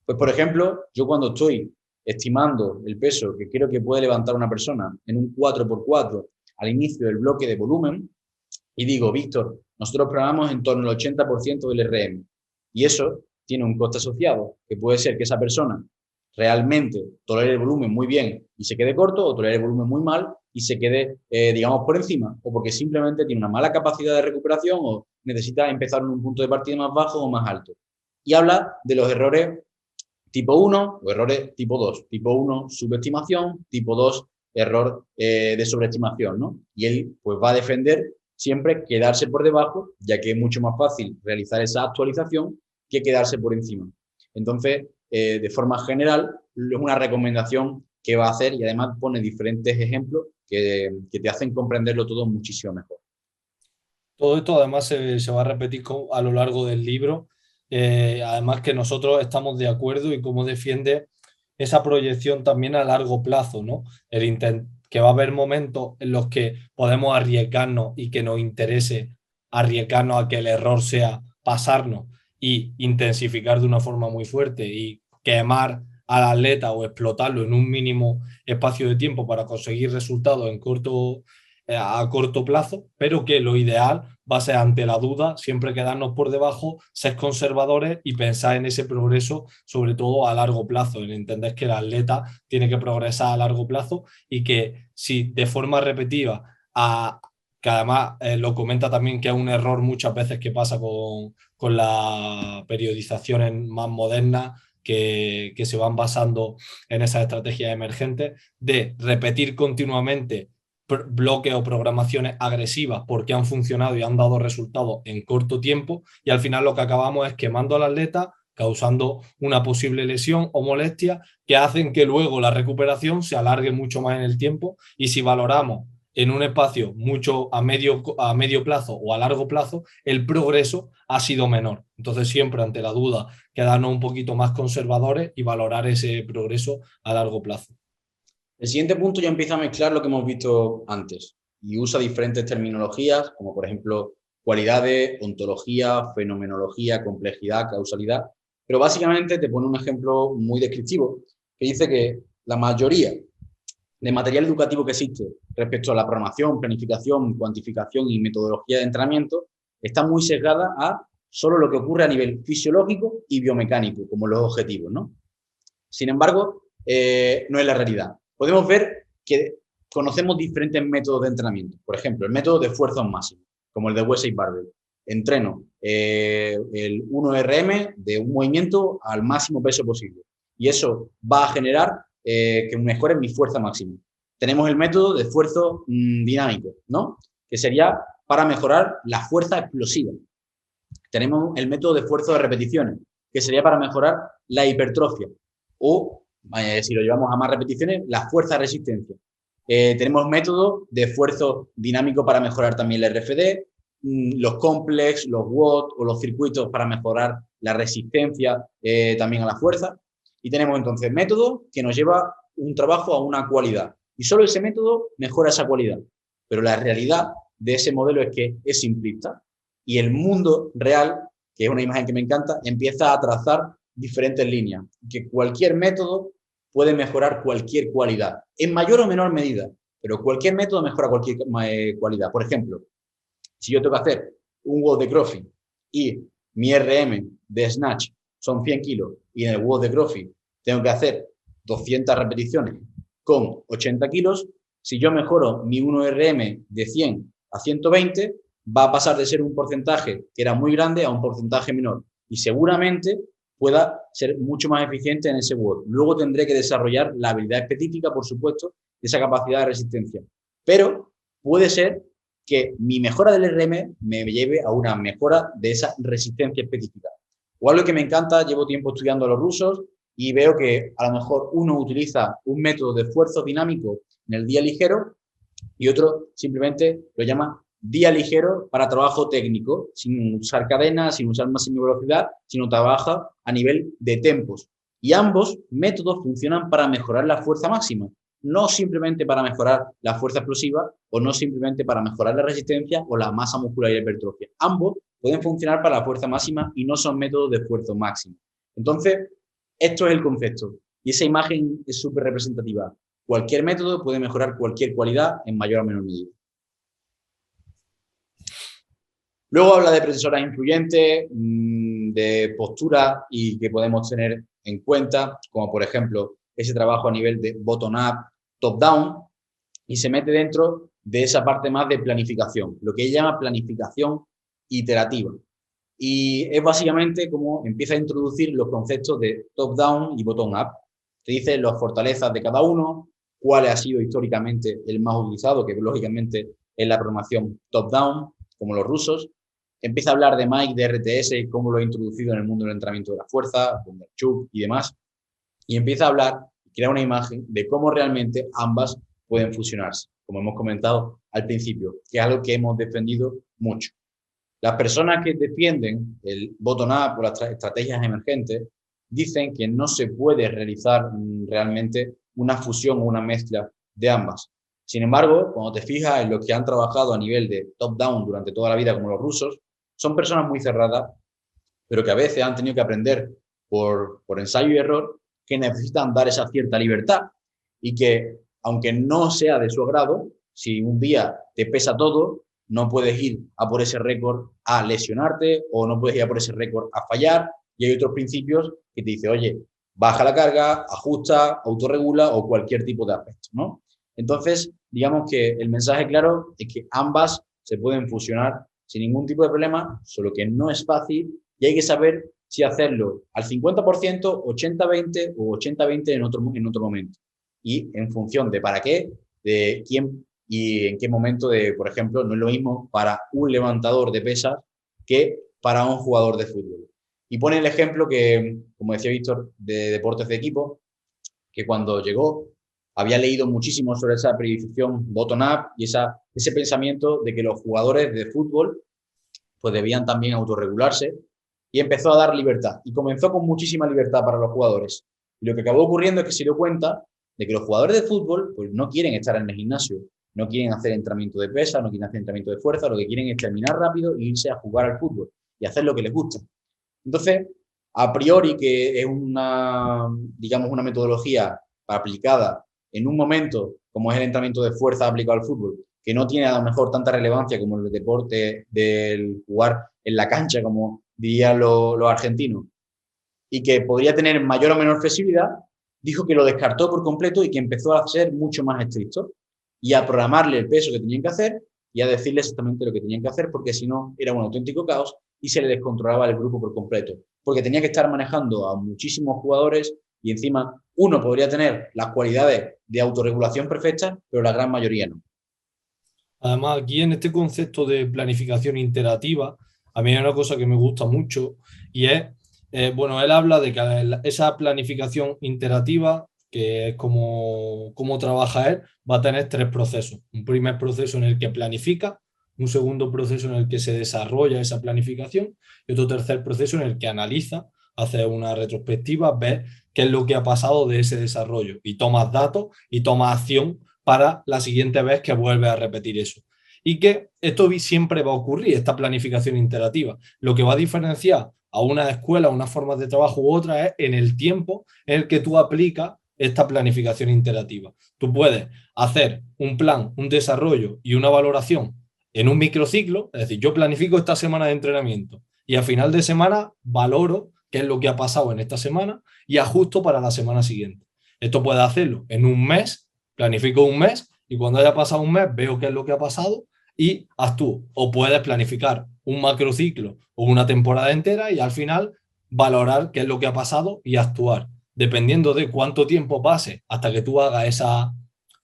Pues, por ejemplo, yo cuando estoy estimando el peso que creo que puede levantar una persona en un 4x4 al inicio del bloque de volumen y digo, Víctor, nosotros programamos en torno al 80% del RM y eso tiene un coste asociado, que puede ser que esa persona realmente tolere el volumen muy bien y se quede corto o tolere el volumen muy mal y se quede, digamos, por encima o porque simplemente tiene una mala capacidad de recuperación o necesita empezar en un punto de partida más bajo o más alto. Y habla de los errores tipo 1 o errores tipo 2. Tipo 1, subestimación, tipo 2, error de sobreestimación, ¿no? Y él pues va a defender siempre quedarse por debajo, ya que es mucho más fácil realizar esa actualización que quedarse por encima. Entonces, de forma general, es una recomendación que va a hacer y además pone diferentes ejemplos que te hacen comprenderlo todo muchísimo mejor. Todo esto además se va a repetir a lo largo del libro. Además que nosotros estamos de acuerdo y cómo defiende esa proyección también a largo plazo, ¿no? Que va a haber momentos en los que podemos arriesgarnos y que nos interese arriesgarnos a que el error sea pasarnos y intensificar de una forma muy fuerte y quemar al atleta o explotarlo en un mínimo espacio de tiempo para conseguir resultados a corto plazo, pero que lo ideal va a ser ante la duda siempre quedarnos por debajo, ser conservadores y pensar en ese progreso, sobre todo a largo plazo, en entender que el atleta tiene que progresar a largo plazo y que si de forma repetitiva, que además lo comenta también que es un error muchas veces que pasa con las periodizaciones más modernas, que se van basando en esas estrategias emergentes, de repetir continuamente bloques o programaciones agresivas porque han funcionado y han dado resultados en corto tiempo, y al final lo que acabamos es quemando al atleta, causando una posible lesión o molestia que hacen que luego la recuperación se alargue mucho más en el tiempo. Y si valoramos en un espacio mucho a medio plazo o a largo plazo, el progreso ha sido menor. Entonces, siempre ante la duda, quedarnos un poquito más conservadores y valorar ese progreso a largo plazo. El siguiente punto ya empieza a mezclar lo que hemos visto antes y usa diferentes terminologías, como por ejemplo cualidades, ontología, fenomenología, complejidad, causalidad, pero básicamente te pone un ejemplo muy descriptivo que dice que la mayoría de material educativo que existe respecto a la programación, planificación, cuantificación y metodología de entrenamiento está muy sesgada a solo lo que ocurre a nivel fisiológico y biomecánico, como los objetivos, ¿no? Sin embargo, no es la realidad. Podemos ver que conocemos diferentes métodos de entrenamiento. Por ejemplo, el método de esfuerzos máximos, como el de Wesley Barbell. Entreno el 1RM de un movimiento al máximo peso posible. Y eso va a generar que mejore mi fuerza máxima. Tenemos el método de esfuerzo dinámico, ¿no? Que sería para mejorar la fuerza explosiva. Tenemos el método de esfuerzo de repeticiones, que sería para mejorar la hipertrofia. O, si lo llevamos a más repeticiones, la fuerza de resistencia. Tenemos métodos de esfuerzo dinámico para mejorar también la RFD, los complex, los WOD o los circuitos para mejorar la resistencia también a la fuerza. Y tenemos entonces método que nos lleva un trabajo a una cualidad. Y solo ese método mejora esa cualidad. Pero la realidad de ese modelo es que es simplista. Y el mundo real, que es una imagen que me encanta, empieza a trazar diferentes líneas. Que cualquier método puede mejorar cualquier cualidad, en mayor o menor medida, pero cualquier método mejora cualquier cualidad. Por ejemplo, si yo tengo que hacer un WOD de CrossFit y mi RM de Snatch son 100 kilos y en el WOD de CrossFit tengo que hacer 200 repeticiones con 80 kilos, si yo mejoro mi 1RM de 100 a 120, va a pasar de ser un porcentaje que era muy grande a un porcentaje menor y seguramente pueda ser mucho más eficiente en ese WOD. Luego tendré que desarrollar la habilidad específica, por supuesto, de esa capacidad de resistencia. Pero puede ser que mi mejora del RM me lleve a una mejora de esa resistencia específica. O algo que me encanta, llevo tiempo estudiando a los rusos y veo que a lo mejor uno utiliza un método de esfuerzo dinámico en el día ligero y otro simplemente lo llama día ligero para trabajo técnico, sin usar cadenas, sin usar máxima velocidad, sino trabaja a nivel de tempos. Y ambos métodos funcionan para mejorar la fuerza máxima, no simplemente para mejorar la fuerza explosiva o no simplemente para mejorar la resistencia o la masa muscular y la hipertrofia. Ambos pueden funcionar para la fuerza máxima y no son métodos de esfuerzo máximo. Entonces, esto es el concepto y esa imagen es súper representativa. Cualquier método puede mejorar cualquier cualidad en mayor o menor medida. Luego habla de procesoras influyentes, de postura y que podemos tener en cuenta, como por ejemplo ese trabajo a nivel de bottom-up, top-down, y se mete dentro de esa parte más de planificación, lo que ella llama planificación iterativa. Y es básicamente como empieza a introducir los conceptos de top-down y bottom-up. Te dice las fortalezas de cada uno, cuál ha sido históricamente el más utilizado, que lógicamente es la programación top-down, como los rusos. Empieza a hablar de Mike, de RTS, cómo lo ha introducido en el mundo del entrenamiento de la fuerza, con Chuck y demás. Y empieza a hablar, crea una imagen de cómo realmente ambas pueden fusionarse, como hemos comentado al principio, que es algo que hemos defendido mucho. Las personas que defienden el bottom-up o las estrategias emergentes dicen que no se puede realizar realmente una fusión o una mezcla de ambas. Sin embargo, cuando te fijas en los que han trabajado a nivel de top-down durante toda la vida, como los rusos, son personas muy cerradas, pero que a veces han tenido que aprender por ensayo y error que necesitan dar esa cierta libertad y que, aunque no sea de su agrado, si un día te pesa todo, no puedes ir a por ese récord a lesionarte o no puedes ir a por ese récord a fallar. Y hay otros principios que te dicen, oye, baja la carga, ajusta, autorregula o cualquier tipo de aspecto, ¿no? Entonces, digamos que el mensaje claro es que ambas se pueden fusionar sin ningún tipo de problema, solo que no es fácil y hay que saber si hacerlo al 50%, 80-20 o 80-20 en otro momento. Y en función de para qué, de quién y en qué momento por ejemplo, no es lo mismo para un levantador de pesas que para un jugador de fútbol. Y pone el ejemplo que, como decía Víctor, de deportes de equipo, que cuando llegó había leído muchísimo sobre esa predisposición bottom-up y ese pensamiento de que los jugadores de fútbol pues debían también autorregularse y empezó a dar libertad. Y comenzó con muchísima libertad para los jugadores. Y lo que acabó ocurriendo es que se dio cuenta de que los jugadores de fútbol pues no quieren estar en el gimnasio, no quieren hacer entrenamiento de pesa, no quieren hacer entrenamiento de fuerza, lo que quieren es terminar rápido e irse a jugar al fútbol y hacer lo que les gusta. Entonces, a priori, que es digamos, una metodología aplicada en un momento, como es el entrenamiento de fuerza aplicado al fútbol, que no tiene a lo mejor tanta relevancia como el deporte del jugar en la cancha, como dirían los argentinos, y que podría tener mayor o menor flexibilidad, dijo que lo descartó por completo y que empezó a ser mucho más estricto y a programarle el peso que tenían que hacer y a decirle exactamente lo que tenían que hacer, porque si no era un auténtico caos y se le descontrolaba el grupo por completo, porque tenía que estar manejando a muchísimos jugadores y encima uno podría tener las cualidades de autorregulación perfectas, pero la gran mayoría no. Además, aquí en este concepto de planificación interactiva, a mí hay una cosa que me gusta mucho y es, bueno, él habla de que esa planificación interactiva, que es como trabaja él, va a tener tres procesos. Un primer proceso en el que planifica, un segundo proceso en el que se desarrolla esa planificación y otro tercer proceso en el que analiza, hace una retrospectiva, ve qué es lo que ha pasado de ese desarrollo y toma datos y toma acción para la siguiente vez que vuelve a repetir eso. Y que esto siempre va a ocurrir, esta planificación interactiva. Lo que va a diferenciar a una escuela, a unas formas de trabajo u otra es en el tiempo en el que tú aplicas esta planificación interactiva. Tú puedes hacer un plan, un desarrollo y una valoración en un microciclo, es decir, yo planifico esta semana de entrenamiento y a final de semana valoro qué es lo que ha pasado en esta semana y ajusto para la semana siguiente. Esto puede hacerlo en un mes, planifico un mes y cuando haya pasado un mes veo qué es lo que ha pasado y actúo. O puedes planificar un macrociclo o una temporada entera y al final valorar qué es lo que ha pasado y actuar. Dependiendo de cuánto tiempo pase hasta que tú hagas esa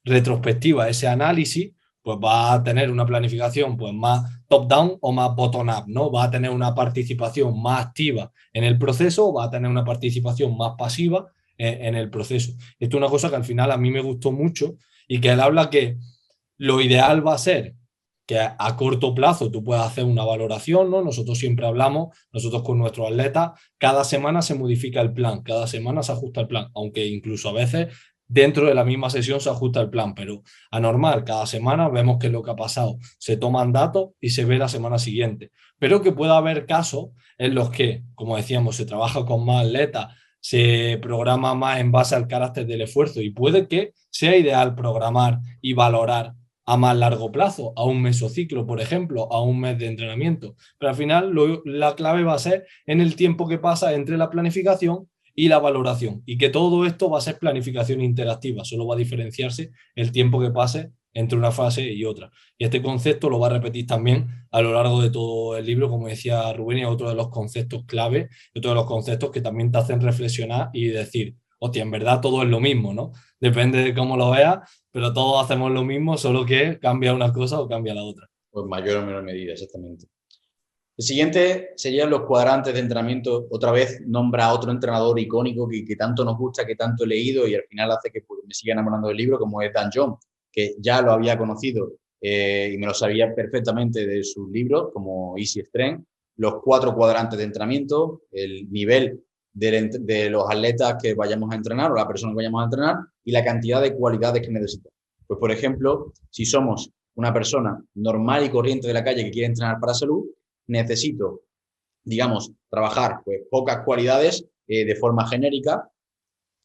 retrospectiva, ese análisis, pues va a tener una planificación pues más top-down o más bottom-up, ¿no? Va a tener una participación más activa en el proceso o va a tener una participación más pasiva en el proceso. Esto es una cosa que al final a mí me gustó mucho y que él habla que lo ideal va a ser que a corto plazo tú puedas hacer una valoración, ¿no? Nosotros siempre hablamos, nosotros con nuestros atletas, cada semana se modifica el plan, cada semana se ajusta el plan, aunque incluso a veces dentro de la misma sesión se ajusta el plan, pero anormal, cada semana vemos qué es lo que ha pasado, se toman datos y se ve la semana siguiente, pero que pueda haber casos en los que, como decíamos, se trabaja con más atletas, se programa más en base al carácter del esfuerzo y puede que sea ideal programar y valorar a más largo plazo, a un mesociclo, por ejemplo, a un mes de entrenamiento. Pero al final la clave va a ser en el tiempo que pasa entre la planificación y la valoración. Y que todo esto va a ser planificación interactiva, solo va a diferenciarse el tiempo que pase entre una fase y otra. Y este concepto lo va a repetir también a lo largo de todo el libro, como decía Rubén, y es otro de los conceptos clave, otro de los conceptos que también te hacen reflexionar y decir, hostia, en verdad todo es lo mismo, ¿no? Depende de cómo lo veas, pero todos hacemos lo mismo, solo que cambia una cosa o cambia la otra. Pues mayor o menor medida, exactamente. El siguiente serían los cuadrantes de entrenamiento. Otra vez nombra a otro entrenador icónico que tanto nos gusta, que tanto he leído y al final hace que pues, me siga enamorando del libro, como es Dan John, que ya lo había conocido y me lo sabía perfectamente de sus libros, como Easy Strength, los 4 cuadrantes de entrenamiento, el nivel de los atletas que vayamos a entrenar o la persona que vayamos a entrenar y la cantidad de cualidades que necesitamos. Pues, por ejemplo, si somos una persona normal y corriente de la calle que quiere entrenar para salud, necesito, digamos, trabajar pues, pocas cualidades de forma genérica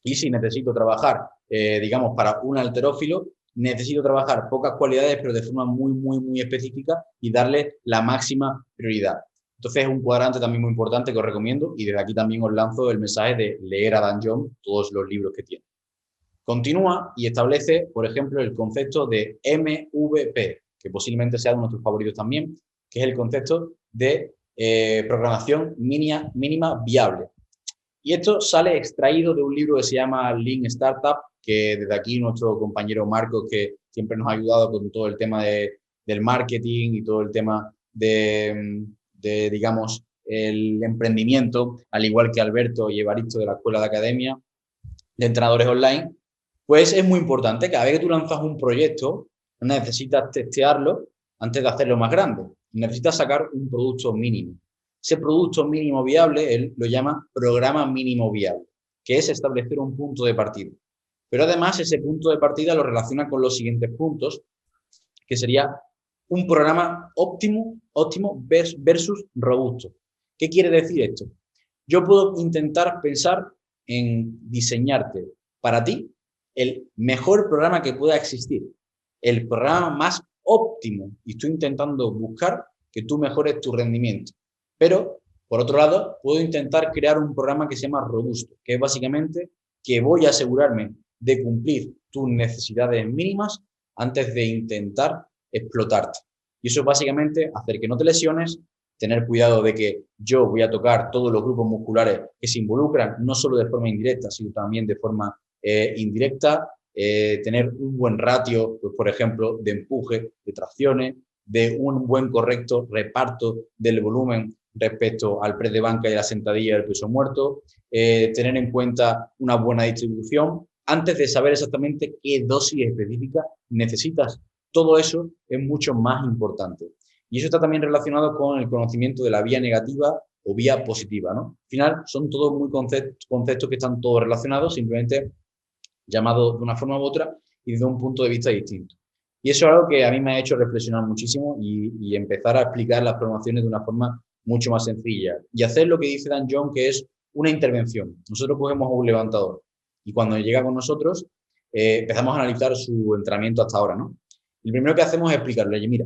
y si necesito trabajar, digamos, para un halterófilo, necesito trabajar pocas cualidades pero de forma muy específica y darle la máxima prioridad. Entonces es un cuadrante también muy importante que os recomiendo y desde aquí también os lanzo el mensaje de leer a Dan John todos los libros que tiene. Continúa y establece, por ejemplo, el concepto de MVP, que posiblemente sea uno de nuestros favoritos también, que es el concepto de programación mínima viable. Y esto sale extraído de un libro que se llama Lean Startup, que desde aquí nuestro compañero Marcos, que siempre nos ha ayudado con todo el tema del marketing y todo el tema digamos, el emprendimiento, al igual que Alberto y Evaristo de la Escuela de Academia de Entrenadores Online, pues es muy importante. Cada vez que tú lanzas un proyecto, necesitas testearlo antes de hacerlo más grande. Necesitas sacar un producto mínimo. Ese producto mínimo viable, él lo llama programa mínimo viable, que es establecer un punto de partida. Pero además ese punto de partida lo relaciona con los siguientes puntos, que sería un programa óptimo versus robusto. ¿Qué quiere decir esto? Yo puedo intentar pensar en diseñarte para ti el mejor programa que pueda existir, el programa más óptimo, y estoy intentando buscar que tú mejores tu rendimiento. Pero, por otro lado, puedo intentar crear un programa que se llama robusto, que es básicamente que voy a asegurarme de cumplir tus necesidades mínimas antes de intentar explotarte. Y eso es básicamente hacer que no te lesiones, tener cuidado de que yo voy a tocar todos los grupos musculares que se involucran, no solo de forma indirecta, sino también de forma indirecta, tener un buen ratio, pues, por ejemplo, de empuje, de tracciones, de un buen correcto reparto del volumen respecto al press de banca y la sentadilla del peso muerto, tener en cuenta una buena distribución antes de saber exactamente qué dosis específica necesitas. Todo eso es mucho más importante. Y eso está también relacionado con el conocimiento de la vía negativa o vía positiva, ¿no? Al final son todos muy conceptos que están todos relacionados, simplemente llamados de una forma u otra y desde un punto de vista distinto. Y eso es algo que a mí me ha hecho reflexionar muchísimo y empezar a explicar las programaciones de una forma mucho más sencilla. Y hacer lo que dice Dan John, que es una intervención. Nosotros cogemos a un levantador y cuando llega con nosotros empezamos a analizar su entrenamiento hasta ahora, ¿no? Y lo primero que hacemos es explicarle, oye, mira,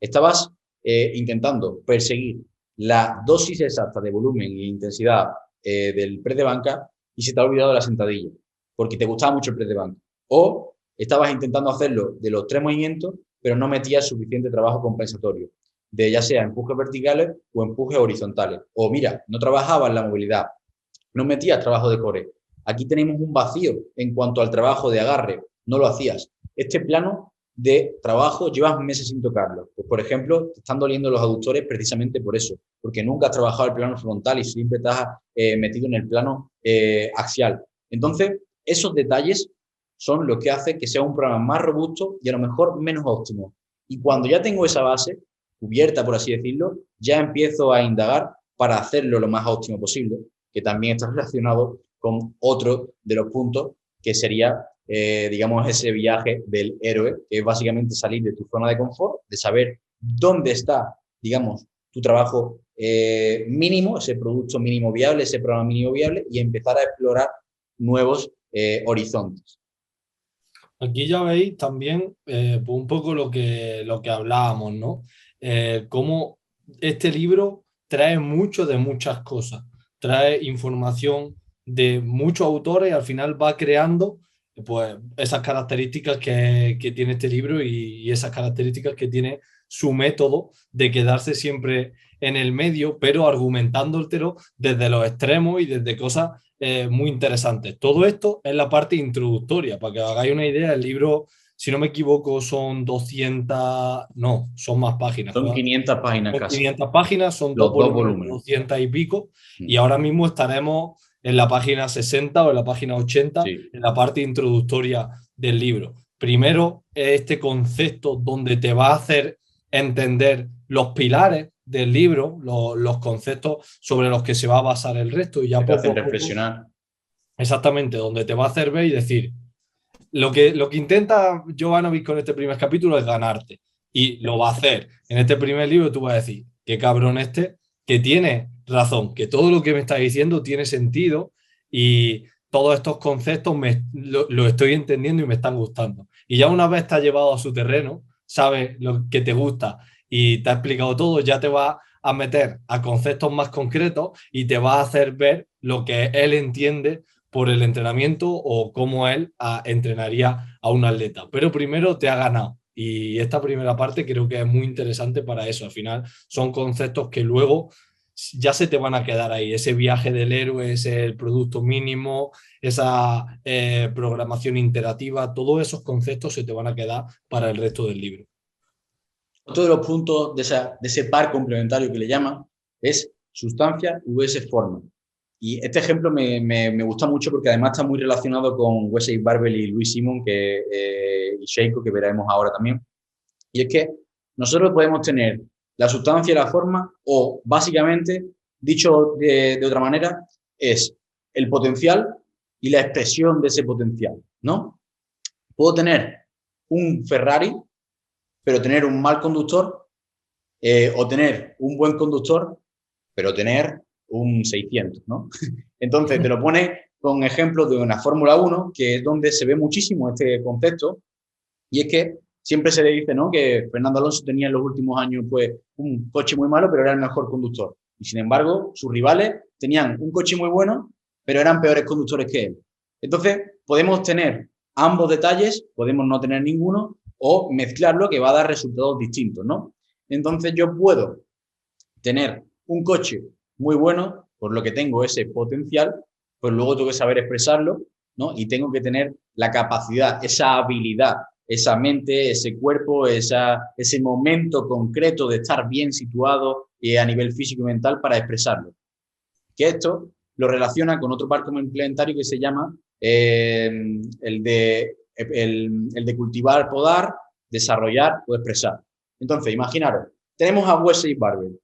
estabas intentando perseguir la dosis exacta de volumen e intensidad del press de banca y se te ha olvidado la sentadilla, porque te gustaba mucho el press de banca. O estabas intentando hacerlo de los 3 movimientos, pero no metías suficiente trabajo compensatorio, de ya sea empujes verticales o empujes horizontales. O mira, no trabajabas la movilidad, no metías trabajo de core. Aquí tenemos un vacío en cuanto al trabajo de agarre, no lo hacías. Este plano de trabajo llevas meses sin tocarlo. Pues, por ejemplo, te están doliendo los aductores precisamente por eso, porque nunca has trabajado el plano frontal y siempre estás metido en el plano axial. Entonces, esos detalles son lo que hace que sea un programa más robusto y a lo mejor menos óptimo. Y cuando ya tengo esa base cubierta, por así decirlo, ya empiezo a indagar para hacerlo lo más óptimo posible, que también está relacionado con otro de los puntos que sería digamos, ese viaje del héroe, que es básicamente salir de tu zona de confort, de saber dónde está, digamos, tu trabajo mínimo, ese producto mínimo viable, ese programa mínimo viable, y empezar a explorar nuevos horizontes. Aquí ya veis también pues un poco lo que hablábamos, ¿no? Cómo este libro trae mucho de muchas cosas, trae información de muchos autores y al final va creando pues esas características que tiene este libro y esas características que tiene su método de quedarse siempre en el medio, pero argumentándotelo desde los extremos y desde cosas muy interesantes. Todo esto es la parte introductoria, para que os hagáis una idea. El libro, si no me equivoco, son 200, no, son más páginas. Son 500 páginas son casi. 500 páginas, son Los dos volúmenes, 200 y pico, y ahora mismo estaremos en la página 60 o en la página 80, sí, en la parte introductoria del libro. Primero, este concepto donde te va a hacer entender los pilares del libro, los conceptos sobre los que se va a basar el resto, y ya te poco hacen a poco, reflexionar. Exactamente, donde te va a hacer ver y decir, lo que intenta Jovanovic con este primer capítulo es ganarte, y lo va a hacer. En este primer libro tú vas a decir, qué cabrón este, que tiene razón, que todo lo que me está diciendo tiene sentido y todos estos conceptos lo estoy entendiendo y me están gustando. Y ya una vez te ha llevado a su terreno, sabes lo que te gusta y te ha explicado todo, ya te va a meter a conceptos más concretos y te va a hacer ver lo que él entiende por el entrenamiento o cómo él entrenaría a un atleta. Pero primero te ha ganado. Y esta primera parte creo que es muy interesante para eso. Al final son conceptos que luego ya se te van a quedar ahí. Ese viaje del héroe, ese el producto mínimo, esa programación interactiva, todos esos conceptos se te van a quedar para el resto del libro. Otro de los puntos de ese par complementario que le llaman es sustancia vs forma. Y este ejemplo me gusta mucho porque además está muy relacionado con Wesley Barbel y Louis Simon y Sheiko, que veremos ahora también. Y es que nosotros podemos tener la sustancia y la forma, o básicamente, dicho de otra manera, es el potencial y la expresión de ese potencial, ¿no? Puedo tener un Ferrari, pero tener un mal conductor, o tener un buen conductor, pero tener un 600, ¿no? Entonces, te lo pone con ejemplos de una Fórmula 1, que es donde se ve muchísimo este concepto, y es que siempre se le dice, ¿no?, que Fernando Alonso tenía en los últimos años pues un coche muy malo, pero era el mejor conductor. Y sin embargo, sus rivales tenían un coche muy bueno, pero eran peores conductores que él. Entonces, podemos tener ambos detalles, podemos no tener ninguno, o mezclarlo, que va a dar resultados distintos, ¿no? Entonces, yo puedo tener un coche muy bueno, por lo que tengo ese potencial, pues luego tengo que saber expresarlo, ¿no? Y tengo que tener la capacidad, esa habilidad, esa mente, ese cuerpo, ese momento concreto de estar bien situado a nivel físico y mental para expresarlo. Que esto lo relaciona con otro par complementario que se llama el de cultivar, podar, desarrollar o expresar. Entonces, imaginaros, tenemos a Wesley Barbel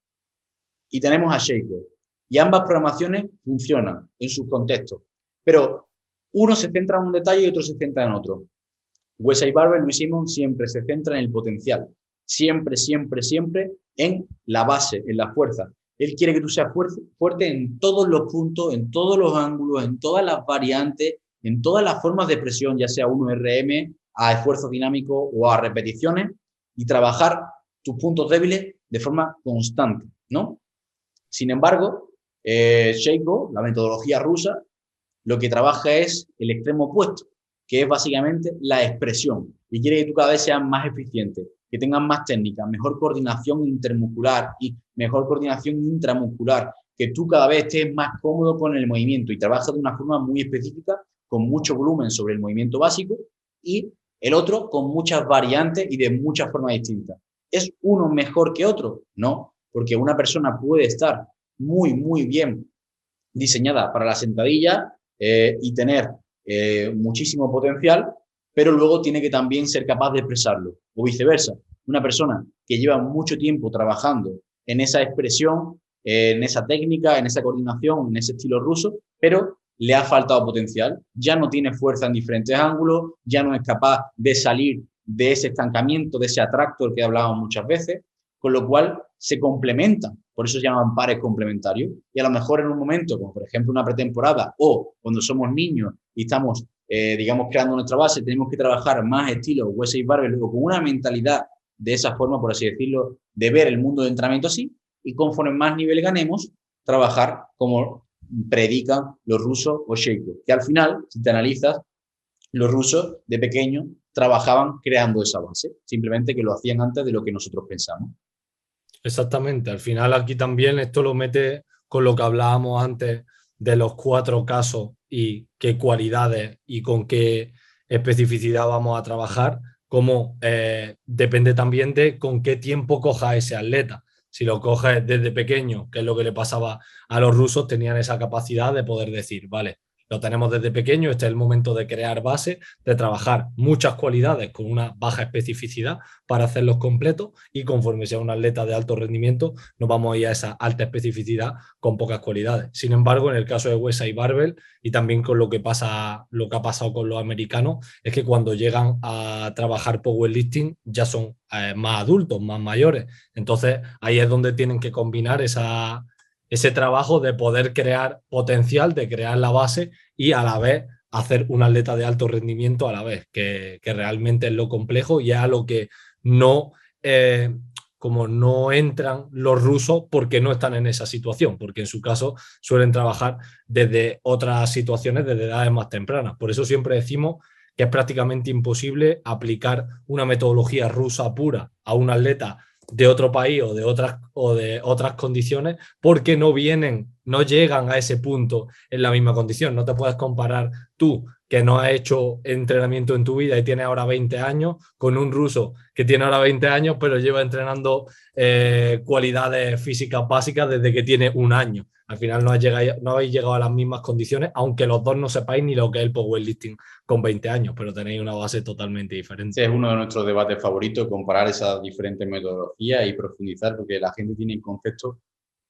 y tenemos a Sheiko, y ambas programaciones funcionan en sus contextos, pero uno se centra en un detalle y otro se centra en otro. Wesley Barbel, Louis Simon, siempre se centra en el potencial, siempre, siempre, siempre en la base, en la fuerza. Él quiere que tú seas fuerte en todos los puntos, en todos los ángulos, en todas las variantes, en todas las formas de presión, ya sea 1RM, a esfuerzo dinámico o a repeticiones, y trabajar tus puntos débiles de forma constante, ¿no? Sin embargo, Sheiko, la metodología rusa, lo que trabaja es el extremo opuesto, que es básicamente la expresión. Y quiere que tú cada vez seas más eficiente, que tengas más técnica, mejor coordinación intermuscular y mejor coordinación intramuscular, que tú cada vez estés más cómodo con el movimiento y trabajas de una forma muy específica, con mucho volumen sobre el movimiento básico, y el otro con muchas variantes y de muchas formas distintas. ¿Es uno mejor que otro? No, porque una persona puede estar muy, muy bien diseñada para la sentadilla y tener muchísimo potencial, pero luego tiene que también ser capaz de expresarlo. O viceversa, una persona que lleva mucho tiempo trabajando en esa expresión, en esa técnica, en esa coordinación, en ese estilo ruso, pero le ha faltado potencial, ya no tiene fuerza en diferentes ángulos, ya no es capaz de salir de ese estancamiento, de ese atractor que hablábamos muchas veces, con lo cual se complementan, por eso se llaman pares complementarios, y a lo mejor en un momento, como por ejemplo una pretemporada, o cuando somos niños y estamos, digamos, creando nuestra base, tenemos que trabajar más estilo Wesley Barbel o con una mentalidad de esa forma, por así decirlo, de ver el mundo de entrenamiento así, y conforme más nivel ganemos, trabajar como predican los rusos o Sheiko, que al final, si te analizas, los rusos de pequeño trabajaban creando esa base, simplemente que lo hacían antes de lo que nosotros pensamos. Exactamente, al final aquí también esto lo mete con lo que hablábamos antes de los 4 casos y qué cualidades y con qué especificidad vamos a trabajar, como depende también de con qué tiempo coja ese atleta. Si lo coges desde pequeño, que es lo que le pasaba a los rusos, tenían esa capacidad de poder decir, vale, lo tenemos desde pequeño, este es el momento de crear base, de trabajar muchas cualidades con una baja especificidad para hacerlos completos y conforme sea un atleta de alto rendimiento nos vamos a ir a esa alta especificidad con pocas cualidades. Sin embargo, en el caso de Wesley Barbel y también con lo que ha pasado con los americanos, es que cuando llegan a trabajar powerlifting ya son más adultos, más mayores. Entonces ahí es donde tienen que combinar ese trabajo de poder crear potencial, de crear la base y a la vez hacer un atleta de alto rendimiento a la vez, que realmente es lo complejo y es a lo que no, como no entran los rusos porque no están en esa situación, porque en su caso suelen trabajar desde otras situaciones, desde edades más tempranas. Por eso siempre decimos que es prácticamente imposible aplicar una metodología rusa pura a un atleta de otro país o de otras condiciones porque no llegan a ese punto en la misma condición. No te puedes comparar tú, que no has hecho entrenamiento en tu vida y tienes ahora 20 años, con un ruso que tiene ahora 20 años, pero lleva entrenando cualidades físicas básicas desde que tiene un año. Al final no habéis llegado a las mismas condiciones, aunque los dos no sepáis ni lo que es el powerlifting con 20 años, pero tenéis una base totalmente diferente. Ese es uno de nuestros debates favoritos, comparar esas diferentes metodologías y profundizar, porque la gente tiene conceptos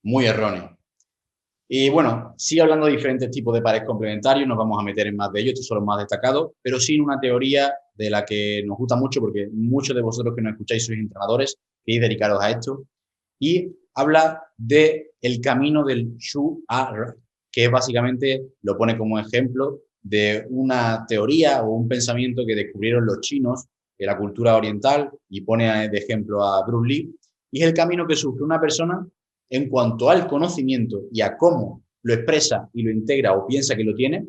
muy erróneos. Y bueno, sigue hablando de diferentes tipos de pares complementarios, nos vamos a meter en más de ellos, estos son los más destacados, pero sin una teoría de la que nos gusta mucho, porque muchos de vosotros que nos escucháis sois entrenadores, queréis dedicaros a esto, y habla de el camino del Shu Ar, que básicamente lo pone como ejemplo de una teoría o un pensamiento que descubrieron los chinos en la cultura oriental, y pone de ejemplo a Bruce Lee, y es el camino que sufre una persona en cuanto al conocimiento y a cómo lo expresa y lo integra o piensa que lo tiene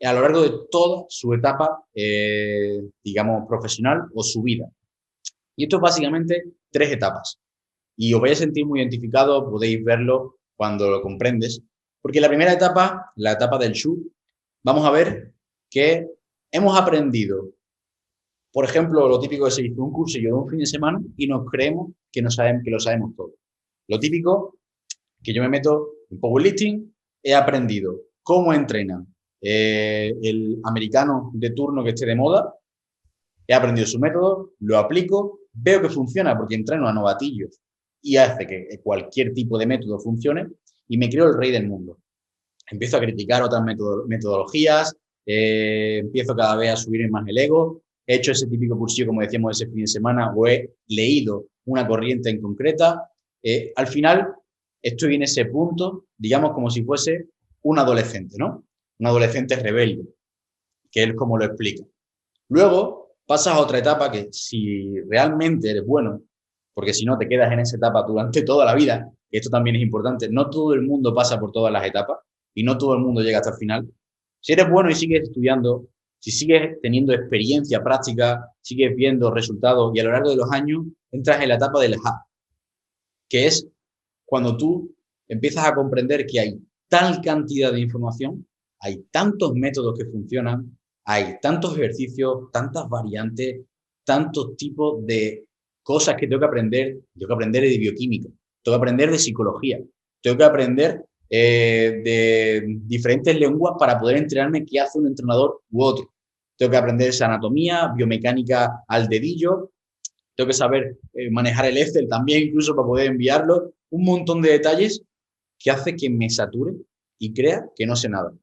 a lo largo de toda su etapa, digamos, profesional o su vida. Y esto es básicamente 3 etapas. Y os vais a sentir muy identificados, podéis verlo cuando lo comprendes, porque la primera etapa, la etapa del Shu, vamos a ver que hemos aprendido, por ejemplo, lo típico que se hizo un cursillo de un fin de semana y nos creemos que lo sabemos todo. Lo típico que yo me meto en powerlifting, he aprendido cómo entrena el americano de turno que esté de moda, he aprendido su método, lo aplico, veo que funciona porque entreno a novatillos y hace que cualquier tipo de método funcione y me creo el rey del mundo. Empiezo a criticar otras metodologías, empiezo cada vez a subir más el ego, he hecho ese típico cursillo, como decíamos, ese fin de semana, o he leído una corriente en concreta. Al final, estoy en ese punto, digamos, como si fuese un adolescente, ¿no? Un adolescente rebelde, que él como lo explica. Luego pasas a otra etapa que si realmente eres bueno, porque si no te quedas en esa etapa durante toda la vida, y esto también es importante, no todo el mundo pasa por todas las etapas y no todo el mundo llega hasta el final. Si eres bueno y sigues estudiando, si sigues teniendo experiencia práctica, sigues viendo resultados y a lo largo de los años entras en la etapa del Ha, que es cuando tú empiezas a comprender que hay tal cantidad de información, hay tantos métodos que funcionan, hay tantos ejercicios, tantas variantes, tantos tipos de cosas que tengo que aprender de bioquímica, tengo que aprender de psicología, tengo que aprender de diferentes lenguas para poder entrenarme qué hace un entrenador u otro. Tengo que aprender esa anatomía, biomecánica al dedillo, tengo que saber manejar el Excel también incluso para poder enviarlo, un montón de detalles que hace que me sature y crea que no sé nada.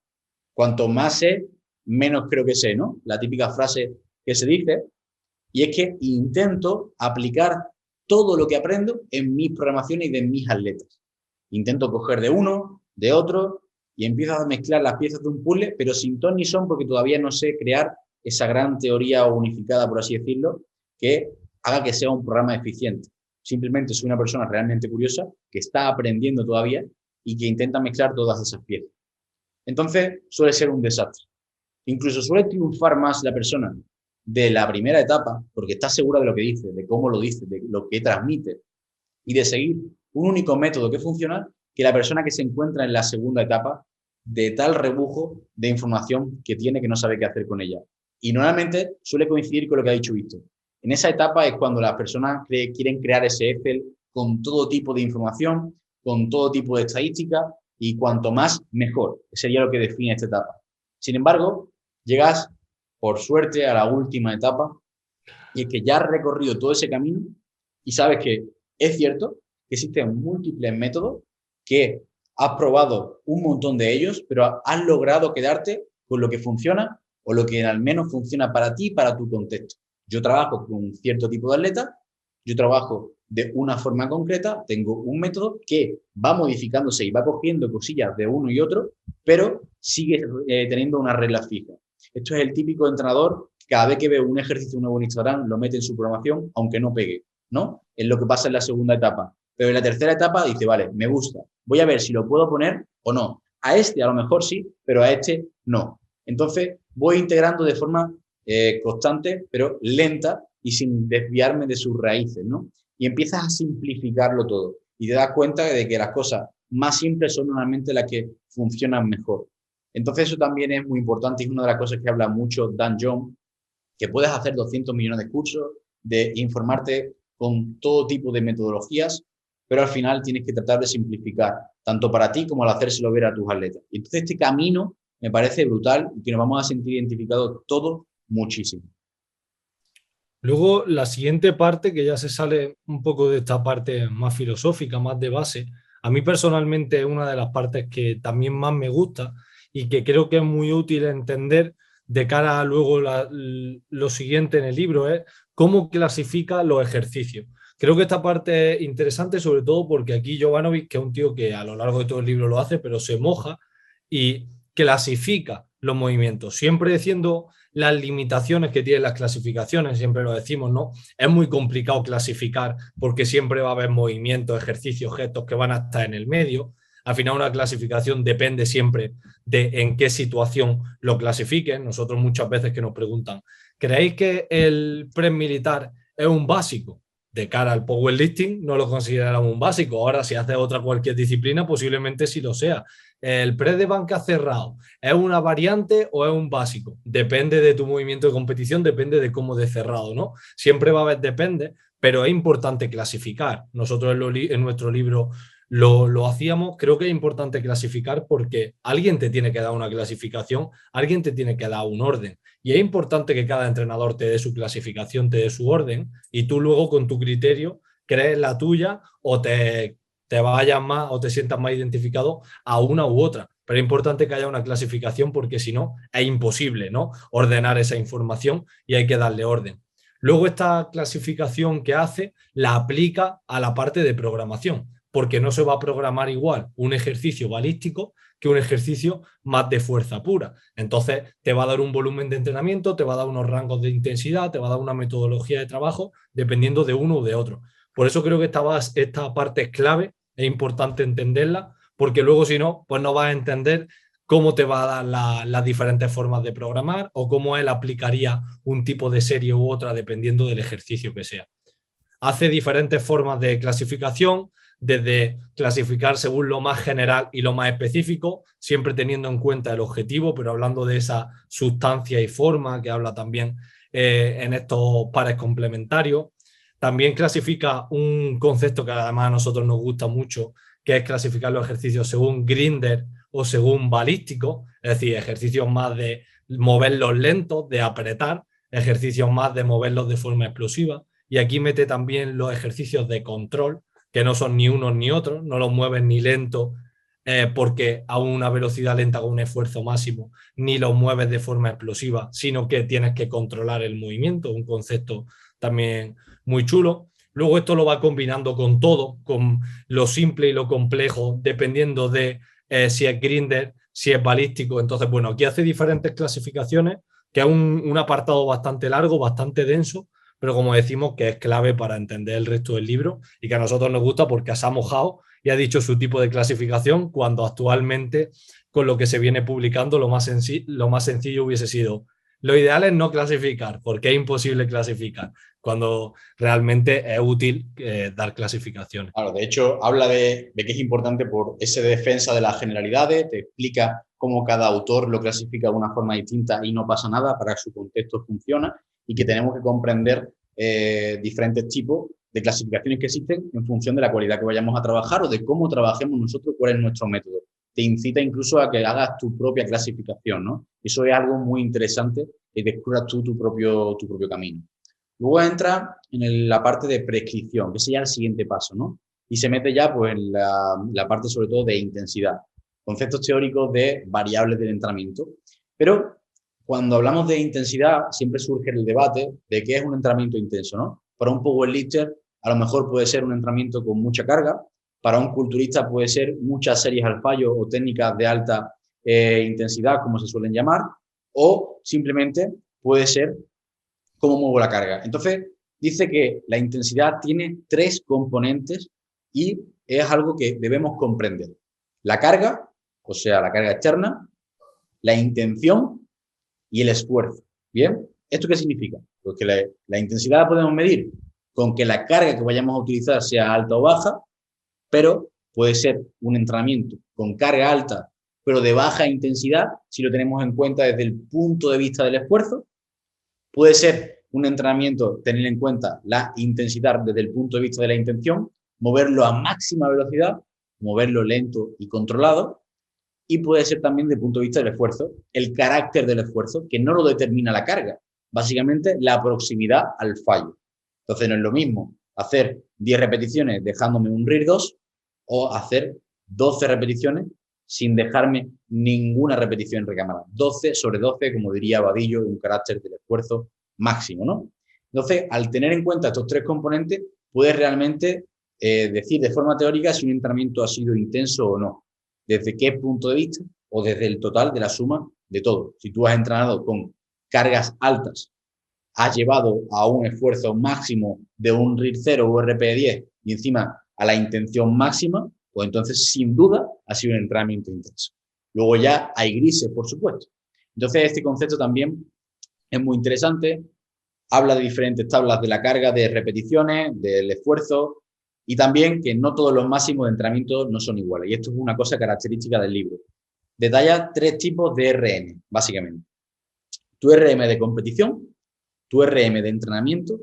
Cuanto más sé, menos creo que sé, ¿no? La típica frase que se dice, y es que intento aplicar todo lo que aprendo en mis programaciones y de mis atletas. Intento coger de uno, de otro, y empiezo a mezclar las piezas de un puzzle, pero sin ton ni son, porque todavía no sé crear esa gran teoría unificada, por así decirlo, que haga que sea un programa eficiente. Simplemente soy una persona realmente curiosa que está aprendiendo todavía y que intenta mezclar todas esas piezas. Entonces, suele ser un desastre. Incluso suele triunfar más la persona de la primera etapa, porque está segura de lo que dice, de cómo lo dice, de lo que transmite, y de seguir un único método que funciona, que la persona que se encuentra en la segunda etapa de tal rebujo de información que tiene que no sabe qué hacer con ella. Y normalmente suele coincidir con lo que ha dicho Víctor. En esa etapa es cuando las personas quieren crear ese Excel con todo tipo de información, con todo tipo de estadística, y cuanto más, mejor. Sería lo que define esta etapa. Sin embargo, llegas, por suerte, a la última etapa, y es que ya has recorrido todo ese camino y sabes que es cierto que existen múltiples métodos, que has probado un montón de ellos, pero has logrado quedarte con lo que funciona o lo que al menos funciona para ti y para tu contexto. Yo trabajo con un cierto tipo de atleta, yo trabajo de una forma concreta, tengo un método que va modificándose y va cogiendo cosillas de uno y otro, pero sigue teniendo una regla fija. Esto es el típico entrenador, cada vez que ve un ejercicio nuevo en Instagram, lo mete en su programación, aunque no pegue, ¿no? Es lo que pasa en la segunda etapa. Pero en la tercera etapa dice, vale, me gusta, voy a ver si lo puedo poner o no. A este a lo mejor sí, pero a este no. Entonces voy integrando de forma constante, pero lenta y sin desviarme de sus raíces, ¿no? Y y empiezas a simplificarlo todo. Y te das cuenta de que las cosas más simples son normalmente las que funcionan mejor. Entonces eso también es muy importante y es una de las cosas que habla mucho Dan John, que puedes hacer 200 millones de cursos, de informarte con todo tipo de metodologías, pero al final tienes que tratar de simplificar, tanto para ti como al hacérselo ver a tus atletas. Y entonces este camino me parece brutal y que nos vamos a sentir identificados todos muchísimo. Luego, la siguiente parte, que ya se sale un poco de esta parte más filosófica, más de base, a mí personalmente es una de las partes que también más me gusta y que creo que es muy útil entender de cara a luego lo siguiente en el libro, es cómo clasifica los ejercicios. Creo que esta parte es interesante, sobre todo porque aquí Jovanovic, que es un tío que a lo largo de todo el libro lo hace, pero se moja y clasifica los movimientos, siempre diciendo las limitaciones que tienen las clasificaciones, siempre lo decimos, ¿no? Es muy complicado clasificar porque siempre va a haber movimientos, ejercicios, gestos que van a estar en el medio. Al final una clasificación depende siempre de en qué situación lo clasifiquen. Nosotros muchas veces que nos preguntan, ¿creéis que el press militar es un básico? De cara al powerlifting no lo consideramos un básico. Ahora, si haces otra cualquier disciplina, posiblemente sí lo sea. ¿El press de banca cerrado es una variante o es un básico? Depende de tu movimiento de competición, depende de cómo de cerrado, ¿no? Siempre va a haber depende, pero es importante clasificar. Nosotros en nuestro libro lo hacíamos. Creo que es importante clasificar porque alguien te tiene que dar una clasificación, alguien te tiene que dar un orden. Y es importante que cada entrenador te dé su clasificación, te dé su orden, y tú luego con tu criterio crees la tuya o te vayas más o te sientas más identificado a una u otra. Pero es importante que haya una clasificación porque si no es imposible, ¿no? Ordenar esa información y hay que darle orden. Luego esta clasificación que hace la aplica a la parte de programación, porque no se va a programar igual un ejercicio balístico que un ejercicio más de fuerza pura. Entonces te va a dar un volumen de entrenamiento, te va a dar unos rangos de intensidad, te va a dar una metodología de trabajo dependiendo de uno o de otro. Por eso creo que esta parte es clave, es importante entenderla, porque luego si no, pues no vas a entender cómo te va a dar las diferentes formas de programar o cómo él aplicaría un tipo de serie u otra dependiendo del ejercicio que sea. Hace diferentes formas de clasificación, desde clasificar según lo más general y lo más específico, siempre teniendo en cuenta el objetivo, pero hablando de esa sustancia y forma que habla también en estos pares complementarios. También clasifica un concepto que además a nosotros nos gusta mucho, que es clasificar los ejercicios según Grinder o según balístico, es decir, ejercicios más de moverlos lentos, de apretar, ejercicios más de moverlos de forma explosiva. Y aquí mete también los ejercicios de control, que no son ni unos ni otros, no los mueves ni lento porque a una velocidad lenta con un esfuerzo máximo, ni los mueves de forma explosiva, sino que tienes que controlar el movimiento, un concepto también muy chulo. Luego esto lo va combinando con todo, con lo simple y lo complejo, dependiendo de si es grinder, si es balístico. Entonces, bueno, aquí hace diferentes clasificaciones, que es un apartado bastante largo, bastante denso, pero como decimos que es clave para entender el resto del libro y que a nosotros nos gusta porque se ha mojado y ha dicho su tipo de clasificación cuando actualmente con lo que se viene publicando lo más sencillo hubiese sido lo ideal es no clasificar porque es imposible clasificar cuando realmente es útil dar clasificaciones. Claro, de hecho, habla de que es importante por esa defensa de las generalidades, te explica cómo cada autor lo clasifica de una forma distinta y no pasa nada, para que su contexto funciona, y que tenemos que comprender diferentes tipos de clasificaciones que existen en función de la cualidad que vayamos a trabajar o de cómo trabajemos nosotros, cuál es nuestro método. Te incita incluso a que hagas tu propia clasificación, ¿no? Eso es algo muy interesante, que descubras tú tu propio camino. Luego entra en la parte de prescripción, que sería el siguiente paso, ¿no? Y se mete ya pues, en la parte sobre todo de intensidad, conceptos teóricos de variables del entrenamiento. Pero cuando hablamos de intensidad, siempre surge el debate de qué es un entrenamiento intenso, ¿no? Para un powerlifter, a lo mejor puede ser un entrenamiento con mucha carga, para un culturista puede ser muchas series al fallo o técnicas de alta intensidad, como se suelen llamar, o simplemente puede ser cómo muevo la carga. Entonces, dice que la intensidad tiene 3 componentes y es algo que debemos comprender. La carga, o sea, la carga externa, la intención y el esfuerzo. ¿Bien? ¿Esto qué significa? Pues que la intensidad la podemos medir. con que la carga que vayamos a utilizar sea alta o baja, pero puede ser un entrenamiento con carga alta, pero de baja intensidad, si lo tenemos en cuenta desde el punto de vista del esfuerzo. Puede ser un entrenamiento, tener en cuenta la intensidad desde el punto de vista de la intención, moverlo a máxima velocidad, moverlo lento y controlado. Y puede ser también desde el punto de vista del esfuerzo, el carácter del esfuerzo, que no lo determina la carga, básicamente la proximidad al fallo. Entonces no es lo mismo hacer 10 repeticiones dejándome un RIR 2 o hacer 12 repeticiones sin dejarme ninguna repetición en recámara. 12 sobre 12, como diría Vadillo, un carácter del esfuerzo máximo, ¿no? Entonces, al tener en cuenta estos tres componentes, puedes realmente decir de forma teórica si un entrenamiento ha sido intenso o no. ¿Desde qué punto de vista? O desde el total de la suma de todo. Si tú has entrenado con cargas altas, has llevado a un esfuerzo máximo de un RIR 0 o RPE10 y encima a la intención máxima, pues entonces sin duda ha sido un entrenamiento intenso. Luego ya hay grises, por supuesto. Entonces este concepto también es muy interesante. Habla de diferentes tablas de la carga, de repeticiones, del esfuerzo y también que no todos los máximos de entrenamiento no son iguales. Y esto es una cosa característica del libro. Detalla 3 tipos de RM, básicamente. Tu RM de competición, tu RM de entrenamiento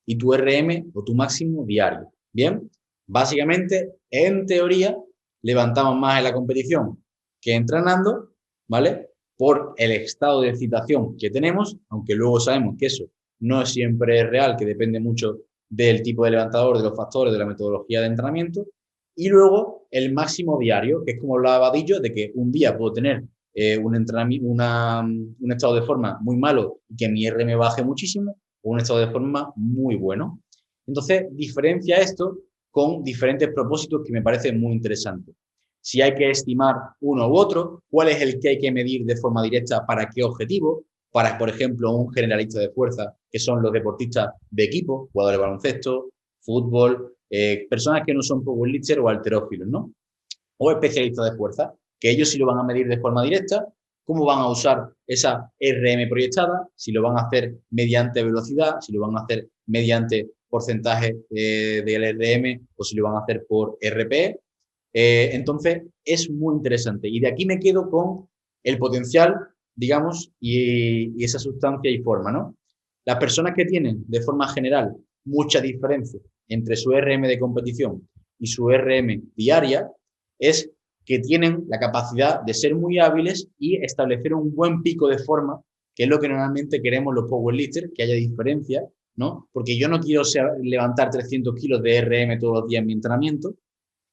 y tu RM o tu máximo diario. Bien, básicamente, en teoría, levantamos más en la competición que entrenando, ¿vale? Por el estado de excitación que tenemos, aunque luego sabemos que eso no es siempre real, que depende mucho del tipo de levantador, de los factores, de la metodología de entrenamiento. Y luego el máximo diario, que es como hablaba Vadillo, de que un día puedo tener un estado de forma muy malo y que mi RM baje muchísimo, o un estado de forma muy bueno. Entonces, diferencia esto con diferentes propósitos que me parecen muy interesantes. Si hay que estimar uno u otro, cuál es el que hay que medir de forma directa para qué objetivo, para, por ejemplo, un generalista de fuerza, que son los deportistas de equipo, jugadores de baloncesto, fútbol, personas que no son powerlifters o halterófilos, ¿no? O especialistas de fuerza, que ellos sí lo van a medir de forma directa, cómo van a usar esa RM proyectada, si lo van a hacer mediante velocidad, si lo van a hacer mediante porcentaje del RM o si lo van a hacer por RP. Entonces, es muy interesante. Y de aquí me quedo con el potencial, digamos, y esa sustancia y forma, ¿no? Las personas que tienen, de forma general, mucha diferencia entre su RM de competición y su RM diaria, es que tienen la capacidad de ser muy hábiles y establecer un buen pico de forma, que es lo que normalmente queremos los powerlifters, que haya diferencia, ¿no? Porque yo no quiero levantar 300 kilos de RM todos los días en mi entrenamiento.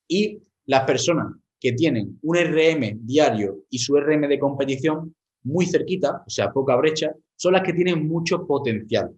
Y las personas que tienen un RM diario y su RM de competición muy cerquita, o sea, poca brecha, son las que tienen mucho potencial.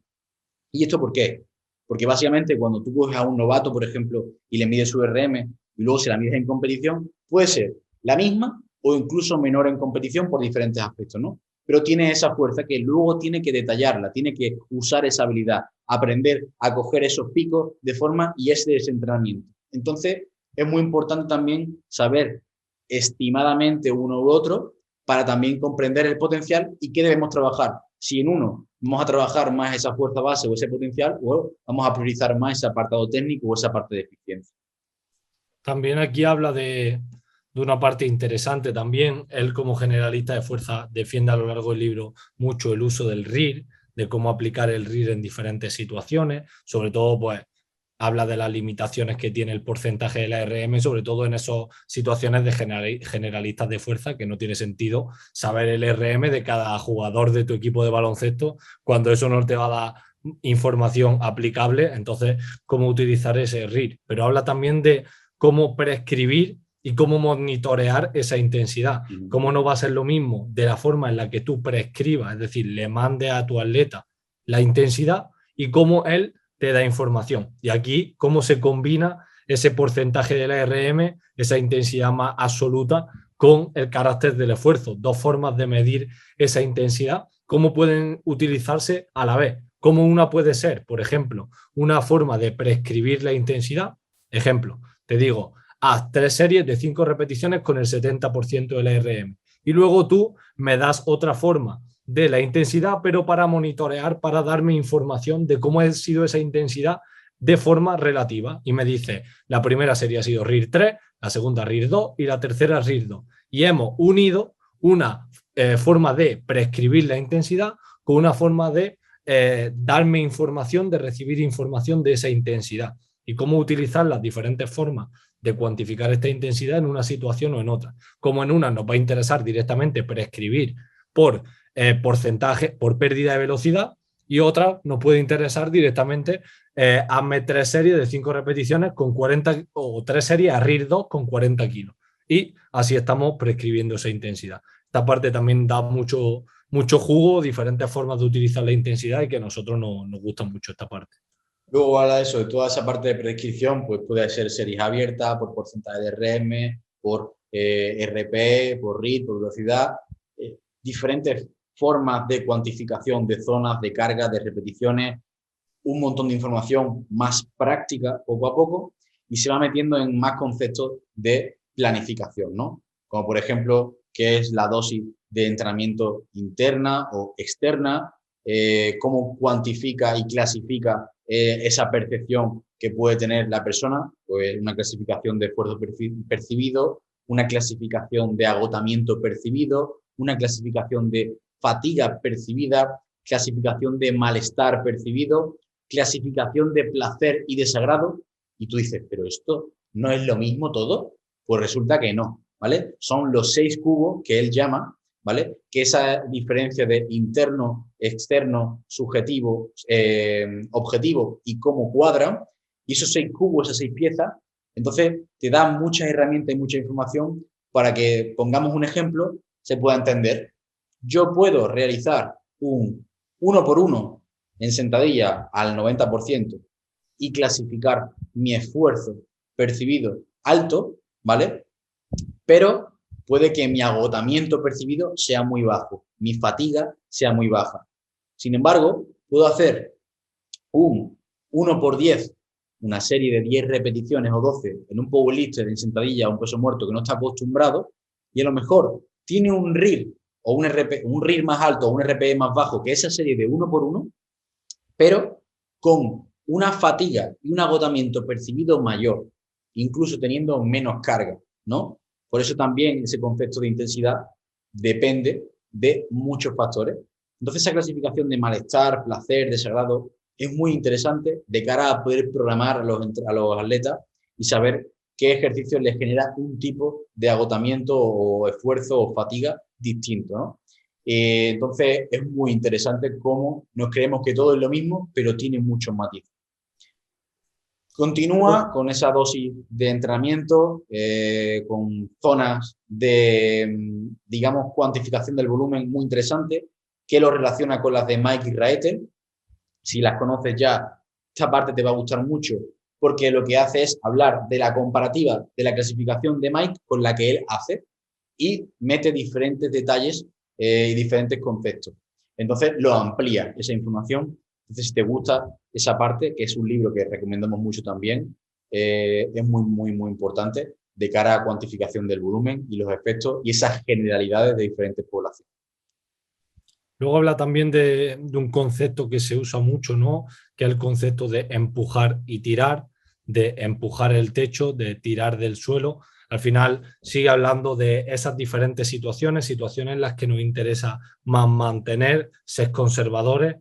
¿Y esto por qué? Porque básicamente cuando tú coges a un novato, por ejemplo, y le mides su RM y luego se la mides en competición, puede ser la misma o incluso menor en competición por diferentes aspectos, ¿no? Pero tiene esa fuerza que luego tiene que detallarla, tiene que usar esa habilidad, aprender a coger esos picos de forma y ese entrenamiento. Entonces, es muy importante también saber estimadamente uno u otro para también comprender el potencial y qué debemos trabajar. Si en uno vamos a trabajar más esa fuerza base o ese potencial, o vamos a priorizar más ese apartado técnico o esa parte de eficiencia. También aquí habla de una parte interesante también. Él como generalista de fuerza defiende a lo largo del libro mucho el uso del RIR, de cómo aplicar el RIR en diferentes situaciones, sobre todo pues habla de las limitaciones que tiene el porcentaje de la RM, sobre todo en esas situaciones de generalistas de fuerza, que no tiene sentido saber el RM de cada jugador de tu equipo de baloncesto cuando eso no te va a dar información aplicable. Entonces, cómo utilizar ese RIR. Pero habla también de cómo prescribir y cómo monitorear esa intensidad. Cómo no va a ser lo mismo de la forma en la que tú prescribas, es decir, le mandes a tu atleta la intensidad y cómo él te da información. Y aquí, cómo se combina ese porcentaje de la RM, esa intensidad más absoluta, con el carácter del esfuerzo. Dos formas de medir esa intensidad, cómo pueden utilizarse a la vez. Cómo una puede ser, por ejemplo, una forma de prescribir la intensidad. Ejemplo, te digo, haz 3 series de 5 repeticiones con el 70% de la RM. Y luego tú me das otra forma de la intensidad, pero para monitorear, para darme información de cómo ha sido esa intensidad de forma relativa y me dice, la primera serie ha sido RIR 3, la segunda RIR 2 y la tercera RIR 2. Y hemos unido una forma de prescribir la intensidad con una forma de darme información, de recibir información de esa intensidad y cómo utilizar las diferentes formas de cuantificar esta intensidad en una situación o en otra. Como en una nos va a interesar directamente prescribir por porcentaje, por pérdida de velocidad, y otra nos puede interesar directamente hazme 3 series de 5 repeticiones con 40 o 3 series a RIR 2 con 40 kilos. Y así estamos prescribiendo esa intensidad. Esta parte también da mucho jugo, diferentes formas de utilizar la intensidad y que a nosotros nos gusta mucho esta parte. Luego habla de eso, de toda esa parte de prescripción, pues puede ser series abiertas, por porcentaje de RM, por RP, por RIT, por velocidad, diferentes formas de cuantificación de zonas, de cargas, de repeticiones, un montón de información más práctica poco a poco y se va metiendo en más conceptos de planificación, ¿no? Como por ejemplo, qué es la dosis de entrenamiento interna o externa, cómo cuantifica y clasifica esa percepción que puede tener la persona, pues una clasificación de esfuerzo percibido, una clasificación de agotamiento percibido, una clasificación de fatiga percibida, clasificación de malestar percibido, clasificación de placer y desagrado. Y tú dices, ¿pero esto no es lo mismo todo? Pues resulta que no, ¿vale? Son los 6 cubos que él llama, ¿vale? Que esa diferencia de interno, externo, subjetivo, objetivo y cómo cuadran, y esos 6 cubos, esas 6 piezas, entonces te da muchas herramientas y mucha información para que, pongamos un ejemplo, se pueda entender. Yo puedo realizar un 1 por 1 en sentadilla al 90% y clasificar mi esfuerzo percibido alto, ¿vale? Pero puede que mi agotamiento percibido sea muy bajo, mi fatiga sea muy baja. Sin embargo, puedo hacer un 1 por 10, una serie de 10 repeticiones o 12 en un powerlifter en sentadilla o un peso muerto que no está acostumbrado y a lo mejor tiene un RIR o un RIR más alto o un RPE más bajo que esa serie de 1 por 1, pero con una fatiga y un agotamiento percibido mayor, incluso teniendo menos carga, ¿no? Por eso también ese concepto de intensidad depende de muchos factores. Entonces esa clasificación de malestar, placer, desagrado es muy interesante de cara a poder programar a los atletas y saber qué ejercicios les genera un tipo de agotamiento o esfuerzo o fatiga distinto, ¿no? Entonces es muy interesante cómo nos creemos que todo es lo mismo, pero tiene muchos matices. Continúa con esa dosis de entrenamiento, con zonas de, digamos, cuantificación del volumen muy interesante, que lo relaciona con las de Mike Israetel. Si las conoces ya, esta parte te va a gustar mucho, porque lo que hace es hablar de la comparativa de la clasificación de Mike con la que él hace y mete diferentes detalles y diferentes conceptos. Entonces lo amplía esa información. Entonces, si te gusta esa parte, que es un libro que recomendamos mucho también, es muy, muy, muy importante de cara a cuantificación del volumen y los efectos y esas generalidades de diferentes poblaciones. Luego habla también de un concepto que se usa mucho, ¿no? Que es el concepto de empujar y tirar, de empujar el techo, de tirar del suelo. Al final sigue hablando de esas diferentes situaciones en las que nos interesa más mantener, ser conservadores,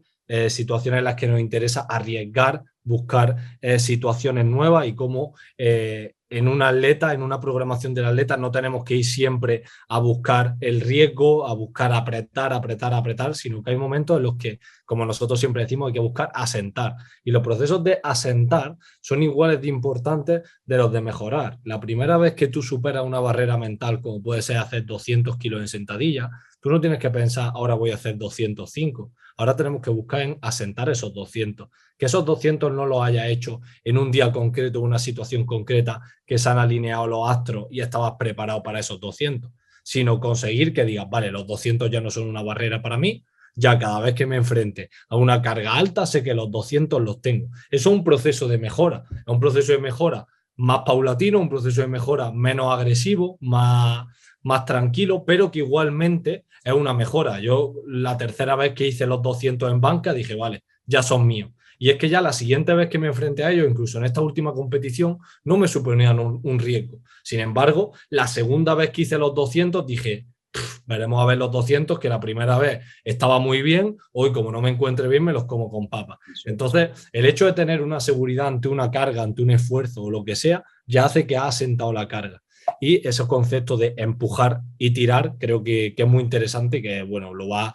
situaciones en las que nos interesa arriesgar, buscar situaciones nuevas y cómo en un atleta, en una programación del atleta, no tenemos que ir siempre a buscar el riesgo, a buscar apretar, sino que hay momentos en los que, como nosotros siempre decimos, hay que buscar asentar. Y los procesos de asentar son iguales de importantes de los de mejorar. La primera vez que tú superas una barrera mental, como puede ser hacer 200 kilos en sentadilla, tú no tienes que pensar, ahora voy a hacer 205. Ahora tenemos que buscar en asentar esos 200. Que esos 200 no los haya hecho en un día concreto, en una situación concreta, que se han alineado los astros y estabas preparado para esos 200, sino conseguir que digas, vale, los 200 ya no son una barrera para mí, ya cada vez que me enfrente a una carga alta sé que los 200 los tengo. Eso es un proceso de mejora, es un proceso de mejora más paulatino, un proceso de mejora menos agresivo, más tranquilo, pero que igualmente es una mejora. Yo la tercera vez que hice los 200 en banca dije, vale, ya son míos. Y es que ya la siguiente vez que me enfrenté a ellos, incluso en esta última competición, no me suponían un riesgo. Sin embargo, la segunda vez que hice los 200 dije, veremos a ver los 200, que la primera vez estaba muy bien, hoy como no me encuentre bien me los como con papas. Entonces, el hecho de tener una seguridad ante una carga, ante un esfuerzo o lo que sea, ya hace que ha asentado la carga. Y esos conceptos de empujar y tirar creo que es muy interesante y que bueno, lo va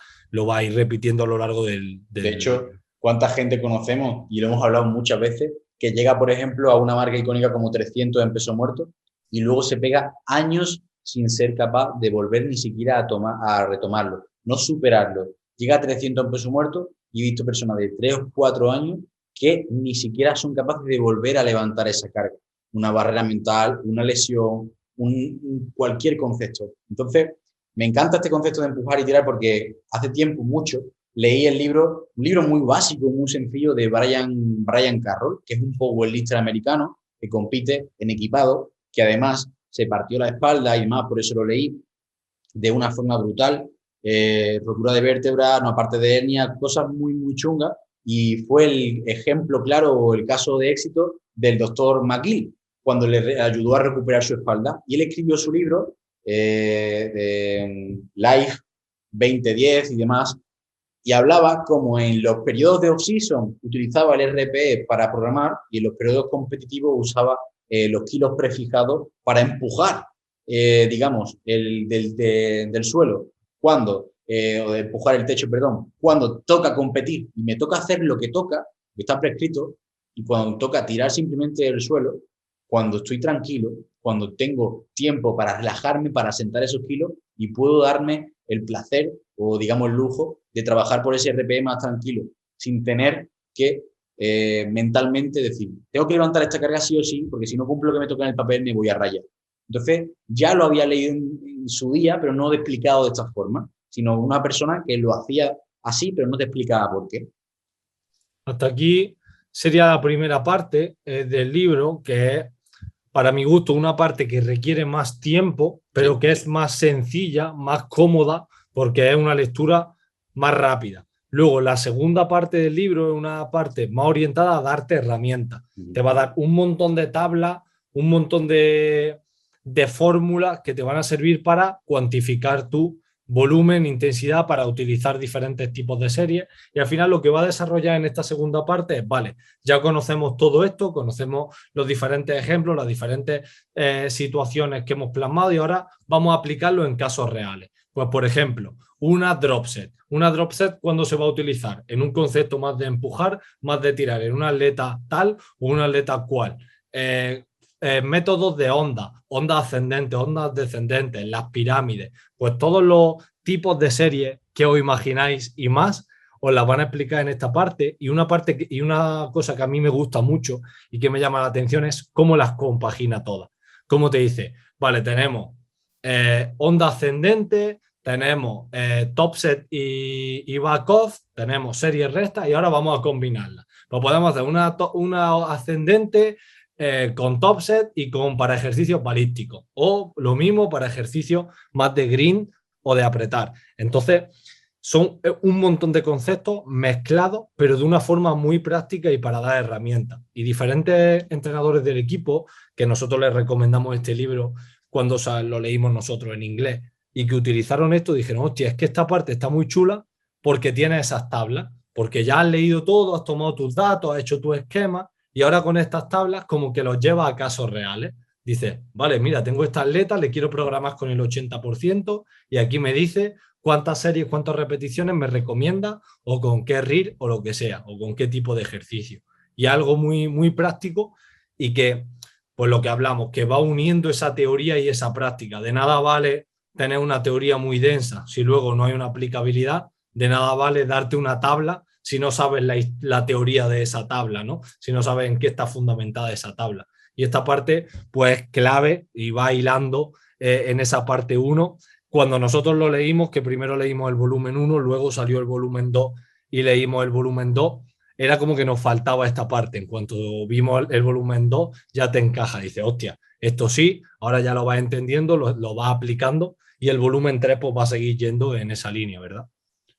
a ir repitiendo a lo largo De hecho, ¿cuánta gente conocemos, y lo hemos hablado muchas veces, que llega, por ejemplo, a una marca icónica como 300 en peso muerto y luego se pega años sin ser capaz de volver ni siquiera a retomarlo, no superarlo? Llega a 300 en peso muerto y he visto personas de 3 o 4 años que ni siquiera son capaces de volver a levantar esa carga. Una barrera mental, una lesión, cualquier concepto. Entonces, me encanta este concepto de empujar y tirar porque hace tiempo, mucho, leí un libro muy básico, muy sencillo de Brian Carroll, que es un powerlifter americano que compite en equipado, que además se partió la espalda y demás, por eso lo leí, de una forma brutal, rotura de vértebra, no aparte de hernia, cosas muy, muy chungas, y fue el ejemplo claro o el caso de éxito del doctor McGill, cuando le ayudó a recuperar su espalda, y él escribió su libro de Life 2010 y demás, y hablaba como en los periodos de off-season utilizaba el RPE para programar y en los periodos competitivos usaba los kilos prefijados para empujar, digamos, del suelo, o de empujar el techo, perdón, cuando toca competir y me toca hacer lo que toca, que está prescrito, y cuando toca tirar simplemente del suelo, cuando estoy tranquilo, cuando tengo tiempo para relajarme, para sentar esos kilos y puedo darme el placer o digamos el lujo de trabajar por ese RPE más tranquilo, sin tener que mentalmente decir, tengo que levantar esta carga sí o sí, porque si no cumplo lo que me toca en el papel me voy a rayar. Entonces, ya lo había leído en su día, pero no explicado de esta forma, sino una persona que lo hacía así, pero no te explicaba por qué. Hasta aquí sería la primera parte del libro, que es, para mi gusto, una parte que requiere más tiempo, pero Sí. que es más sencilla, más cómoda, porque es una lectura más rápida. Luego, la segunda parte del libro es una parte más orientada a darte herramientas. Te va a dar un montón de tablas, un montón de fórmulas que te van a servir para cuantificar tu volumen, intensidad, para utilizar diferentes tipos de series. Y al final lo que va a desarrollar en esta segunda parte es, vale, ya conocemos todo esto, conocemos los diferentes ejemplos, las diferentes situaciones que hemos plasmado y ahora vamos a aplicarlo en casos reales. Pues, por ejemplo, una drop set. Una drop set, ¿cuándo se va a utilizar? En un concepto más de empujar, más de tirar, en un atleta tal o un atleta cual. Métodos de ondas ascendentes, ondas descendentes, las pirámides, pues todos los tipos de series que os imagináis y más os las van a explicar en esta parte. Y una cosa que a mí me gusta mucho y que me llama la atención es cómo las compagina todas. Cómo te dice, vale, tenemos onda ascendente, tenemos top set y back off, tenemos series rectas y ahora vamos a combinarlas. Pues podemos hacer una ascendente con top set y para ejercicios balísticos, o lo mismo para ejercicios más de green o de apretar. Entonces, son un montón de conceptos mezclados, pero de una forma muy práctica y para dar herramientas. Y diferentes entrenadores del equipo, que nosotros les recomendamos este libro cuando lo leímos nosotros en inglés, y que utilizaron esto, dijeron, hostia, es que esta parte está muy chula porque tiene esas tablas, porque ya has leído todo, has tomado tus datos, has hecho tu esquema, y ahora con estas tablas como que los lleva a casos reales. Dice, vale, mira, tengo esta atleta, le quiero programar con el 80% y aquí me dice cuántas series, cuántas repeticiones me recomienda o con qué RIR o lo que sea, o con qué tipo de ejercicio. Y algo muy, muy práctico y que, pues lo que hablamos, que va uniendo esa teoría y esa práctica. De nada vale tener una teoría muy densa si luego no hay una aplicabilidad, de nada vale darte una tabla si no sabes la teoría de esa tabla, ¿no? Si no sabes en qué está fundamentada esa tabla. Y esta parte, pues, clave y va hilando en esa parte 1. Cuando nosotros lo leímos, que primero leímos el volumen 1, luego salió el volumen 2 y leímos el volumen 2, era como que nos faltaba esta parte. En cuanto vimos el volumen 2, ya te encaja. Dice, hostia, esto sí, ahora ya lo vas entendiendo, lo vas aplicando y el volumen 3 pues va a seguir yendo en esa línea, ¿verdad?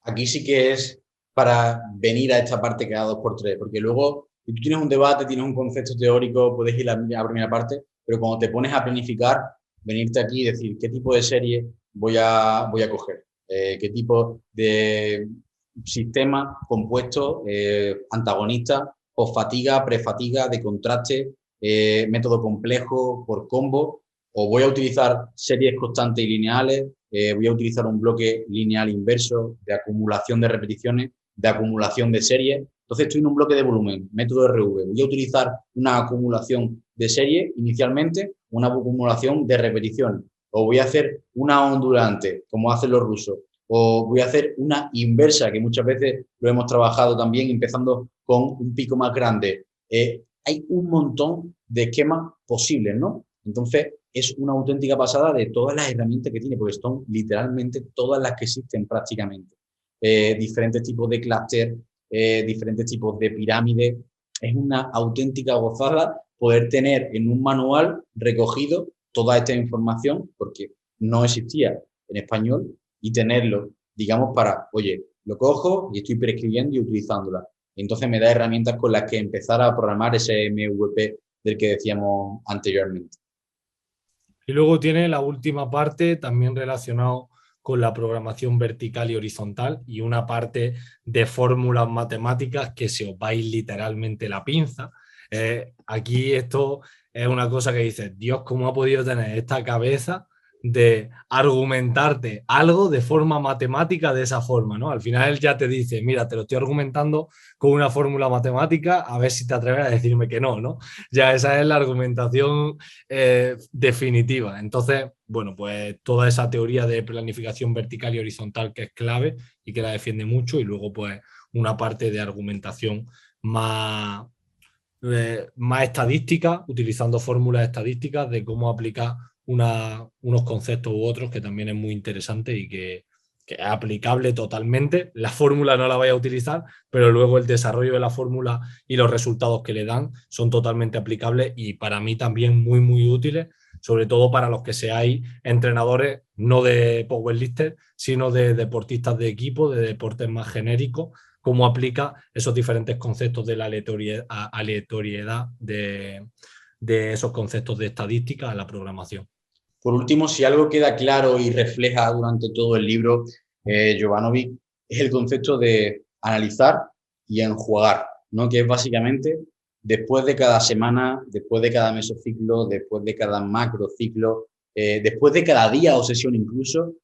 Aquí sí que es para venir a esta parte cada 2x3, porque luego, si tú tienes un debate, tienes un concepto teórico, puedes ir a la primera parte, pero cuando te pones a planificar, venirte aquí y decir qué tipo de serie voy a coger, qué tipo de sistema compuesto, antagonista, posfatiga, prefatiga, de contraste, método complejo por combo, o voy a utilizar series constantes y lineales, voy a utilizar un bloque lineal inverso de acumulación de repeticiones, de acumulación de series. Entonces estoy en un bloque de volumen, método RV. Voy a utilizar una acumulación de series inicialmente, una acumulación de repeticiones. O voy a hacer una ondulante, como hacen los rusos. O voy a hacer una inversa, que muchas veces lo hemos trabajado también, empezando con un pico más grande. Hay un montón de esquemas posibles, ¿no? Entonces, es una auténtica pasada de todas las herramientas que tiene, porque son literalmente todas las que existen prácticamente. Diferentes tipos de clúster, diferentes tipos de pirámides. Es una auténtica gozada poder tener en un manual recogido toda esta información, porque no existía en español, y tenerlo, digamos, para, oye, lo cojo y estoy prescribiendo y utilizándola. Entonces me da herramientas con las que empezar a programar ese MVP del que decíamos anteriormente. Y luego tiene la última parte también relacionado con la programación vertical y horizontal y una parte de fórmulas matemáticas que se os va a ir literalmente la pinza. Aquí esto es una cosa que dices, Dios, ¿cómo ha podido tener esta cabeza de argumentarte algo de forma matemática de esa forma, ¿no? Al final él ya te dice, mira, te lo estoy argumentando con una fórmula matemática, a ver si te atreves a decirme que no, ¿no? Ya esa es la argumentación definitiva. Entonces, bueno, pues toda esa teoría de planificación vertical y horizontal que es clave y que la defiende mucho, y luego pues una parte de argumentación más, más estadística, utilizando fórmulas estadísticas de cómo aplicar unos conceptos u otros, que también es muy interesante y que es aplicable totalmente. La fórmula no la vaya a utilizar, pero luego el desarrollo de la fórmula y los resultados que le dan son totalmente aplicables y para mí también muy, muy útiles, sobre todo para los que seáis entrenadores no de powerlifters, sino de deportistas de equipo, de deportes más genéricos, cómo aplica esos diferentes conceptos de la aleatoriedad de esos conceptos de estadística a la programación. Por último, si algo queda claro y refleja durante todo el libro, Jovanovic, es el concepto de analizar y enjuagar, ¿no? Que es básicamente después de cada semana, después de cada mesociclo, después de cada macrociclo, después de cada día o sesión incluso,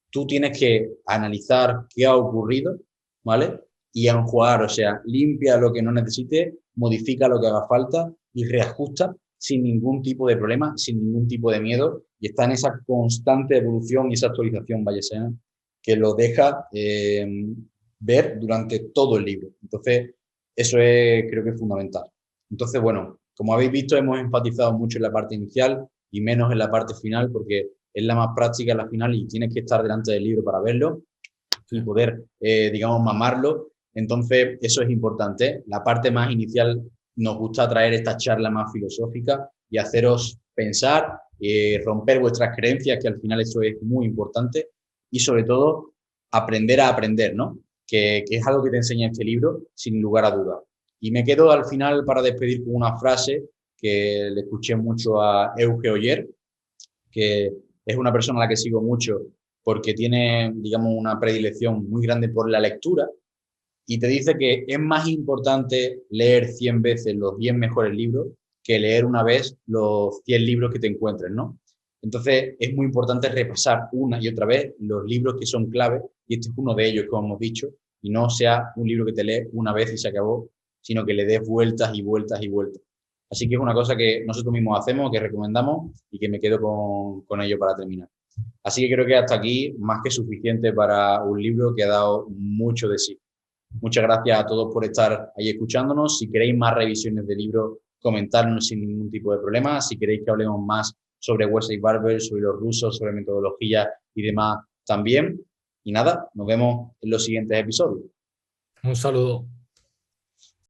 tú tienes que analizar qué ha ocurrido, ¿vale? Y enjuagar, o sea, limpia lo que no necesite, modifica lo que haga falta y reajusta sin ningún tipo de problema, sin ningún tipo de miedo, y está en esa constante evolución y esa actualización bayesiana que lo deja ver durante todo el libro. Entonces, eso es, creo que es fundamental. Entonces, bueno, como habéis visto, hemos enfatizado mucho en la parte inicial y menos en la parte final, porque es la más práctica la final y tienes que estar delante del libro para verlo y poder, digamos, mamarlo. Entonces, eso es importante. La parte más inicial nos gusta traer esta charla más filosófica y haceros pensar, romper vuestras creencias, que al final eso es muy importante, y sobre todo aprender a aprender, ¿no? Que es algo que te enseña este libro, sin lugar a dudas. Y me quedo al final para despedir con una frase que le escuché mucho a Euge Oyer, que es una persona a la que sigo mucho porque tiene, digamos, una predilección muy grande por la lectura, y te dice que es más importante leer 100 veces los 10 mejores libros que leer una vez los 100 libros que te encuentres, ¿no? Entonces, es muy importante repasar una y otra vez los libros que son clave, y este es uno de ellos, como hemos dicho, y no sea un libro que te lees una vez y se acabó, sino que le des vueltas y vueltas y vueltas. Así que es una cosa que nosotros mismos hacemos, que recomendamos y que me quedo con ello para terminar. Así que creo que hasta aquí más que suficiente para un libro que ha dado mucho de sí. Muchas gracias a todos por estar ahí escuchándonos. Si queréis más revisiones de libros, comentadnos sin ningún tipo de problema. Si queréis que hablemos más sobre Wesley Barber, sobre los rusos, sobre metodología y demás también. Y nada, nos vemos en los siguientes episodios. Un saludo.